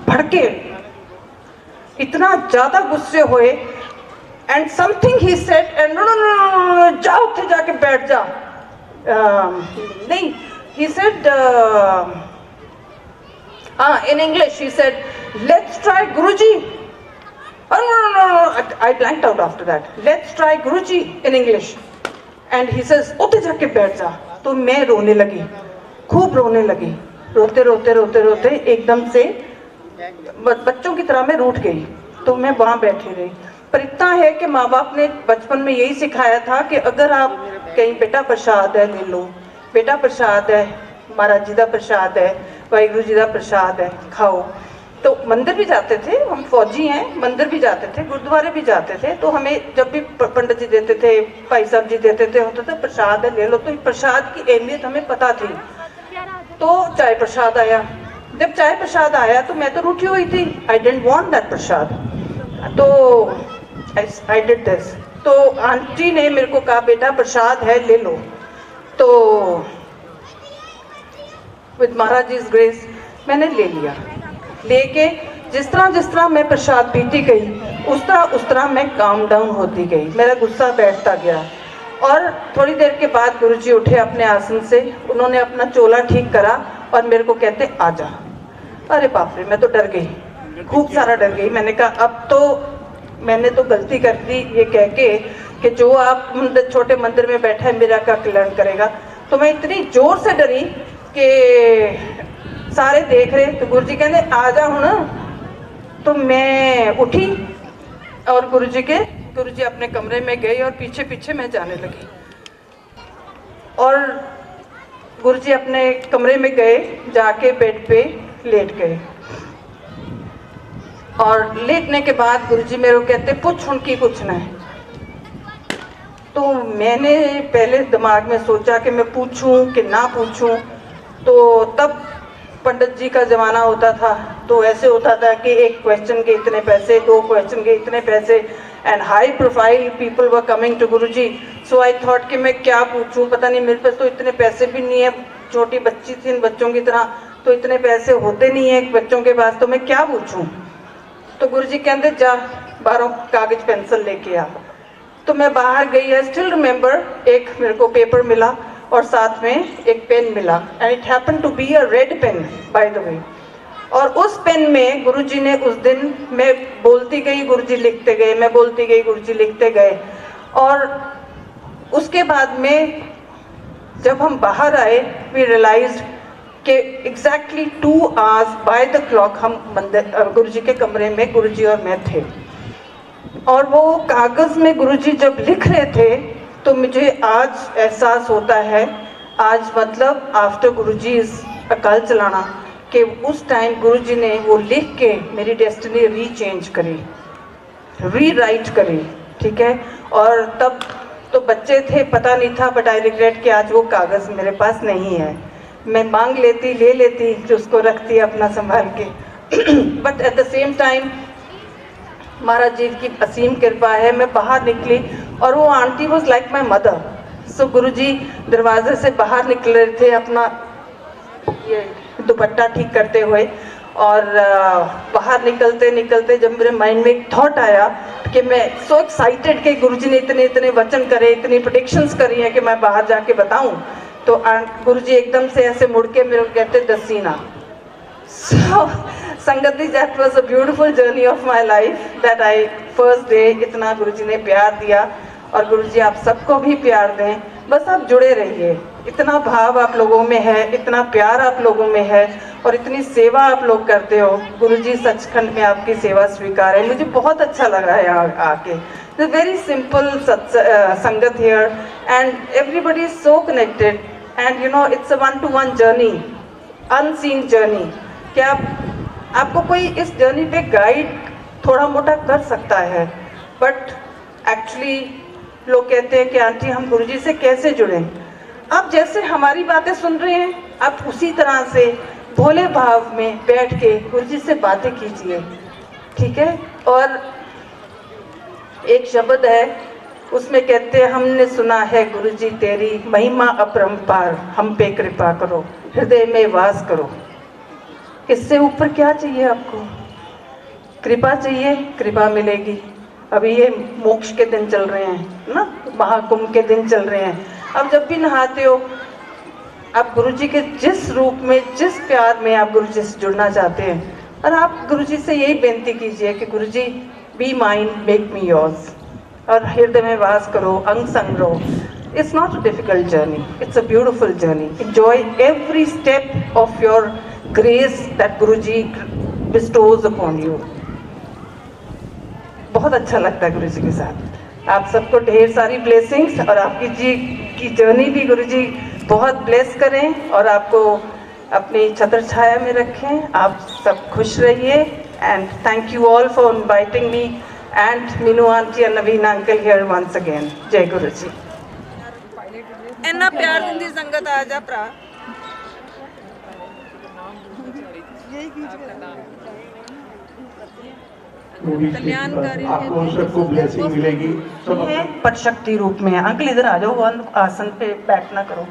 भड़के, इतना ज़्यादा गुस्से हुए and something he said and no जाओ उठे जाके बैठ जा। नहीं, he said in English he said let's try Guruji. Oh no, I blanked out after that. Let's try Guruji in English and he says उठे जाके बैठ जा। तो मैं रोने लगी, खूब रोने लगी, रोते रोते रोते रोते एकदम से बच्चों की तरह मैं रूठ गई। तो मैं वहाँ बैठी रही। पर इतना है कि माँ बाप ने बचपन में यही सिखाया था कि अगर आप कहीं बेटा प्रसाद है ले लो, बेटा प्रसाद है, महाराज जी का प्रसाद है, वाहिगुरु जी का प्रसाद है, खाओ। तो मंदिर भी जाते थे, हम फौजी हैं, मंदिर भी जाते थे, गुरुद्वारे भी जाते थे। तो हमें जब भी पंडित जी देते थे, भाई साहब जी देते थे, होता था प्रसाद है ले लो। तो प्रसाद की अहमियत हमें पता थी। तो चाय प्रसाद आया, जब चाय प्रसाद आया तो मैं तो रूठी हुई थी, आई डेंट वॉन्ट दैट प्रसाद। तो I did this. तो आंटी ने मेरे को कहा बेटा प्रसाद है ले लो। तो विद महाराज जी ग्रेस मैंने ले लिया। लेके जिस तरह मैं प्रसाद पीती गई उस तरह मैं काम डाउन होती गई, मेरा गुस्सा बैठता गया। और थोड़ी देर के बाद गुरुजी उठे अपने आसन से, उन्होंने अपना चोला ठीक करा और मेरे को कहते आ जा। अरे बाप रे, मैं तो डर गई, खूब सारा डर गई। मैंने कहा अब तो मैंने तो गलती कर दी ये कह के कि जो आप छोटे मंदिर में बैठा है मेरा क्या कल्याण करेगा। तो मैं इतनी जोर से डरी कि सारे देख रहे। तो गुरुजी कहते आ जा हुण। तो मैं उठी और गुरुजी अपने कमरे में गए और पीछे पीछे मैं जाने लगी। और गुरुजी अपने कमरे में गए, जाके बेड पे लेट गए। और लेटने के बाद गुरुजी मेरे को कहते पूछ उनकी पूछना है। तो मैंने पहले दिमाग में सोचा कि मैं पूछूं कि ना पूछूं। तो तब पंडित जी का ज़माना होता था, तो ऐसे होता था कि एक क्वेश्चन के इतने पैसे, 2 क्वेश्चन के इतने पैसे, and high profile people were coming to Guruji. So I thought कि मैं क्या पूछूं, पता नहीं मेरे पास तो इतने पैसे भी नहीं है, छोटी बच्ची थी इन बच्चों की तरह, तो इतने पैसे होते नहीं है बच्चों के पास, तो मैं क्या पूछूं। तो गुरुजी कहते जा बाहरों कागज पेंसिल लेके आ। तो मैं बाहर गई। आई स्टिल रिमेंबर, एक मेरे को पेपर मिला और साथ में एक पेन मिला, and it happen to be a red pen by the way. और उस पेन में गुरुजी ने उस दिन, मैं बोलती गई गुरुजी लिखते गए, मैं बोलती गई गुरुजी लिखते गए। और उसके बाद में जब हम बाहर आए वी रियलाइज्ड कि exactly 2 hours by the clock हम मंदिर गुरुजी के कमरे में गुरुजी और मैं थे। और वो कागज़ में गुरुजी जब लिख रहे थे तो मुझे आज एहसास होता है, आज मतलब आफ्टर गुरुजी's अकाल चलाना, कि उस टाइम गुरुजी ने वो लिख के मेरी डेस्टिनी रीचेंज करी, रीराइट करी, ठीक है। और तब तो बच्चे थे, पता नहीं था, बट आई रिग्रेट कि आज वो कागज़ मेरे पास नहीं है। मैं मांग लेती, ले लेती, फिर उसको रखती अपना संभाल के। But at the same time Maharaj ji की असीम कृपा है, मैं बाहर निकली और वो aunty was like my mother. सो गुरुजी दरवाजे से बाहर निकल रहे थे अपना ये दुपट्टा ठीक करते हुए, और बाहर निकलते निकलते जब मेरे माइंड में एक थॉट आया कि मैं सो एक्साइटेड कि गुरुजी ने इतने इतने वचन करे, इतनी प्रेडिक्शंस करी हैं कि मैं बाहर जाके बताऊं, तो गुरुजी एकदम से ऐसे मुड़ के मेरे को कहते दसीना। So, संगति, that was a beautiful journey of my life that I first day इतना गुरुजी ने प्यार दिया, और गुरुजी आप सबको भी प्यार दें, बस आप जुड़े रहिए। इतना भाव आप लोगों में है, इतना प्यार आप लोगों में है, और इतनी सेवा आप लोग करते हो। गुरुजी सचखंड में आपकी सेवा स्वीकार है, मुझे बहुत अच्छा लगा है यहाँ आके। It's a very simple संगत here and everybody is so connected, and you know it's a one-to-one journey, unseen journey। क्या आपको कोई इस जर्नी पे गाइड थोड़ा मोटा कर सकता है, बट एक्चुअली लोग कहते हैं कि आंटी हम गुरुजी से कैसे जुड़ें। आप जैसे हमारी बातें सुन रहे हैं, आप उसी तरह से भोले भाव में बैठ के गुरुजी से बातें कीजिए, ठीक है। और एक शब्द है, उसमें कहते हैं हमने सुना है गुरुजी तेरी महिमा अपरंपार, हम पे कृपा करो, हृदय में वास करो। इससे ऊपर क्या चाहिए आपको? कृपा चाहिए, कृपा मिलेगी। अभी ये मोक्ष के दिन चल रहे हैं ना, महाकुंभ के दिन चल रहे हैं। अब जब भी नहाते हो, आप गुरुजी के जिस रूप में, जिस प्यार में आप गुरुजी से जुड़ना चाहते हैं, और आप गुरुजी से यही बेनती कीजिए कि Guruji be mine, make me yours, और हृदय में वास करो, अंग संग रहो। It's not a difficult journey, it's a beautiful journey. Enjoy every step of your grace that Guruji bestows upon you. बहुत अच्छा लगता है गुरुजी के साथ। आप सबको ढेर सारी ब्लेसिंग्स, और आपकी जी की जर्नी भी गुरुजी बहुत ब्लेस करें और आपको अपनी छत्र छाया में रखें। आप सब खुश रहिए, and thank you all for inviting me and Meenu aunty and Naveen uncle here once again. जय गुरु जी। इन्ना प्यार दिंदी संगत आ जा भरा। कल्याणकारी आपको सबको ब्लेसिंग मिलेगी। है पर शक्ति रूप में है। अंकल इधर आ जाओ, वन आसन पे बैठना करो।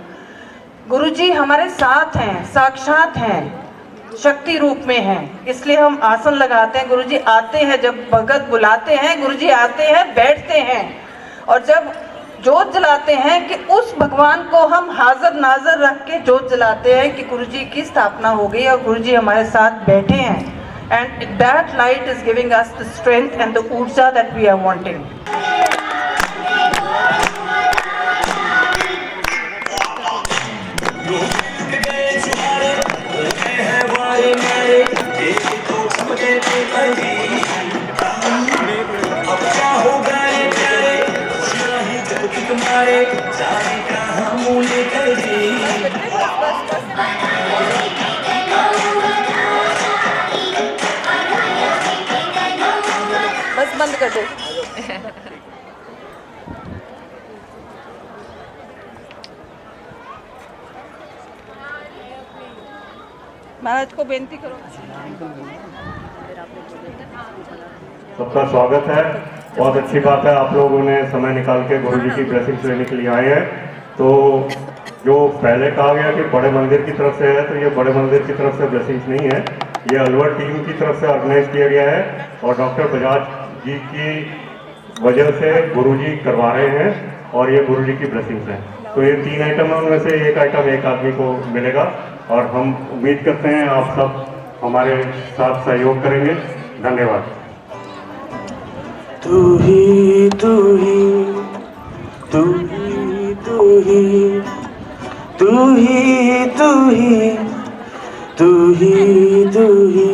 गुरुजी हमारे साथ हैं, साक्षात हैं, शक्ति रूप में हैं, इसलिए हम आसन लगाते हैं। गुरुजी आते हैं, जब भगत बुलाते हैं गुरुजी आते हैं, बैठते हैं, और जब जोत जलाते हैं कि उस भगवान को हम हाजिर नाजर रख के जोत जलाते हैं कि गुरुजी की स्थापना हो गई और गुरुजी हमारे साथ बैठे हैं। And that light is giving us the strength and the urja that we are wanting. बस बंद कर दो। महाराज को बेनती करो। सबका स्वागत है। बहुत अच्छी बात है, आप लोगों ने समय निकाल के गुरुजी की ब्लेसिंग्स लेने के लिए आए हैं। तो जो पहले कहा गया कि बड़े मंदिर की तरफ से है, तो ये बड़े मंदिर की तरफ से ब्लेसिंग्स नहीं है, ये अलवर टीम की तरफ से ऑर्गेनाइज किया गया है और डॉक्टर बजाज जी की वजह से गुरुजी करवा रहे हैं और ये गुरुजी की ब्लेसिंग्स हैं। तो ये 3 आइटम है, उनमें से एक आइटम एक आदमी को मिलेगा और हम उम्मीद करते हैं आप सब हमारे साथ सहयोग करेंगे। धन्यवाद। तू ही तू ही तू ही तू ही तू ही तू ही तू ही तू ही,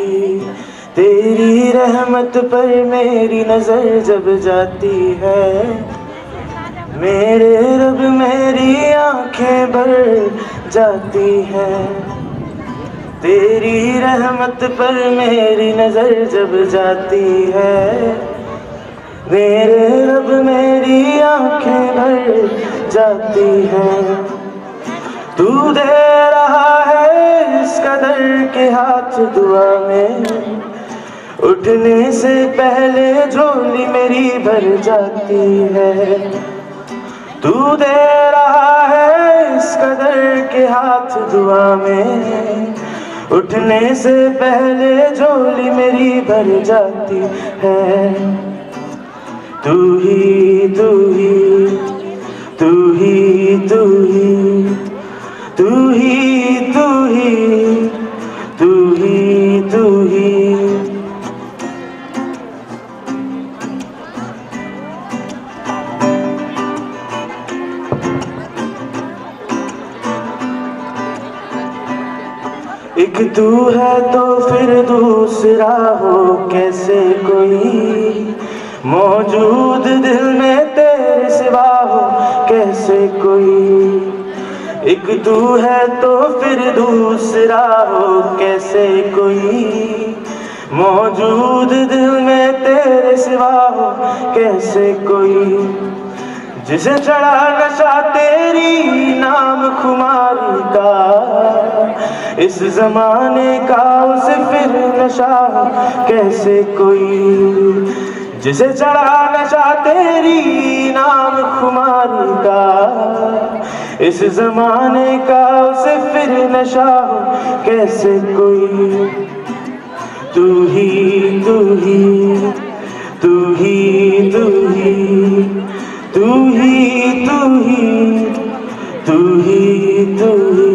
तेरी रहमत पर मेरी नजर जब जाती है, मेरे रब मेरी आंखें भर जाती है। तेरी रहमत पर मेरी नजर जब जाती है, मेरे रब मेरी आंखें भर जाती है। तू दे रहा है इस कदर के हाथ दुआ में, उठने से पहले झोली मेरी भर जाती है। तू दे रहा है इस कदर के हाथ दुआ में, उठने से पहले झोली मेरी भर जाती है। तू ही तू ही तू ही तू ही तू ही तू ही तू ही तू ही। एक तू है तो फिर दूसरा हो कैसे कोई, मौजूद दिल में तेरे सिवा हो कैसे कोई। एक तू है तो फिर दूसरा हो कैसे कोई, मौजूद दिल में तेरे सिवा हो कैसे कोई, जिसे चढ़ा नशा तेरी नाम खुमारी का, इस जमाने का उसे फिर नशा हो कैसे कोई, जिसे चढ़ा नशा तेरी नाम खुमारी का, इस जमाने का उसे फिर नशा हो कैसे कोई। तू ही तू ही तू ही तू ही तू ही तू ही तू ही तू ही,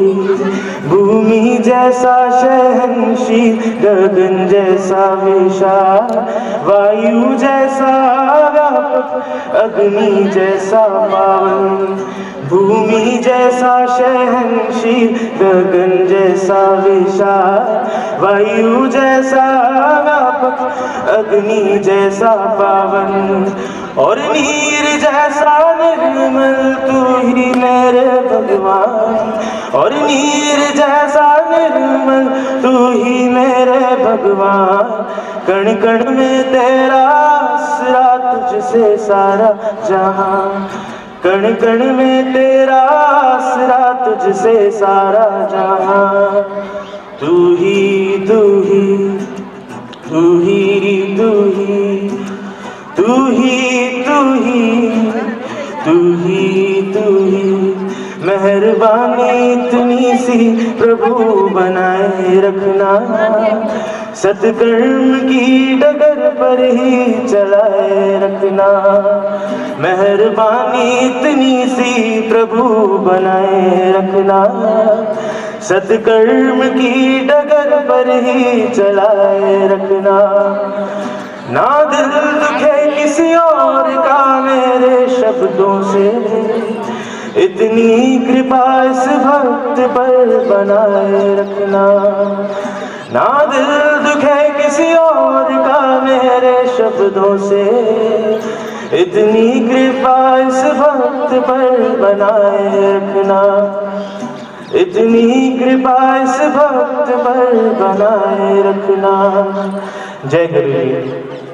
भूमि जैसा शहंशीह, गगन जैसा विशाल, वायु जैसा व्यापक, अग्नि जैसा पावन, भूमि जैसा शहंशीह, गगन जैसा विशाल, वायु जैसा व्यापक, अग्नि जैसा पावन, और नीर जैसा निर्मल तू ही मेरे भगवान, और नीर जैसा निर्मल तू ही मेरे भगवान, कण कण में तेरा आसरा, तुझसे सारा जहां, कण कण में तेरा आसरा, तुझसे सारा जहां। तू ही तू ही तू ही तू ही तू ही तू ही तू ही तू ही, मेहरबानी इतनी सी प्रभु बनाए रखना, सत्कर्म की डगर पर ही चलाए रखना, मेहरबानी इतनी सी प्रभु बनाए रखना, सत्कर्म की डगर पर ही चलाए रखना। ना दिल दुखे किसी और का मेरे शब्दों से, इतनी कृपा इस भक्त पर बनाए रखना, ना दिल दुखे किसी और का मेरे शब्दों से, इतनी कृपा इस भक्त पर बनाए रखना, इतनी कृपा इस भक्त पर बनाए रखना। जय गुरु जी।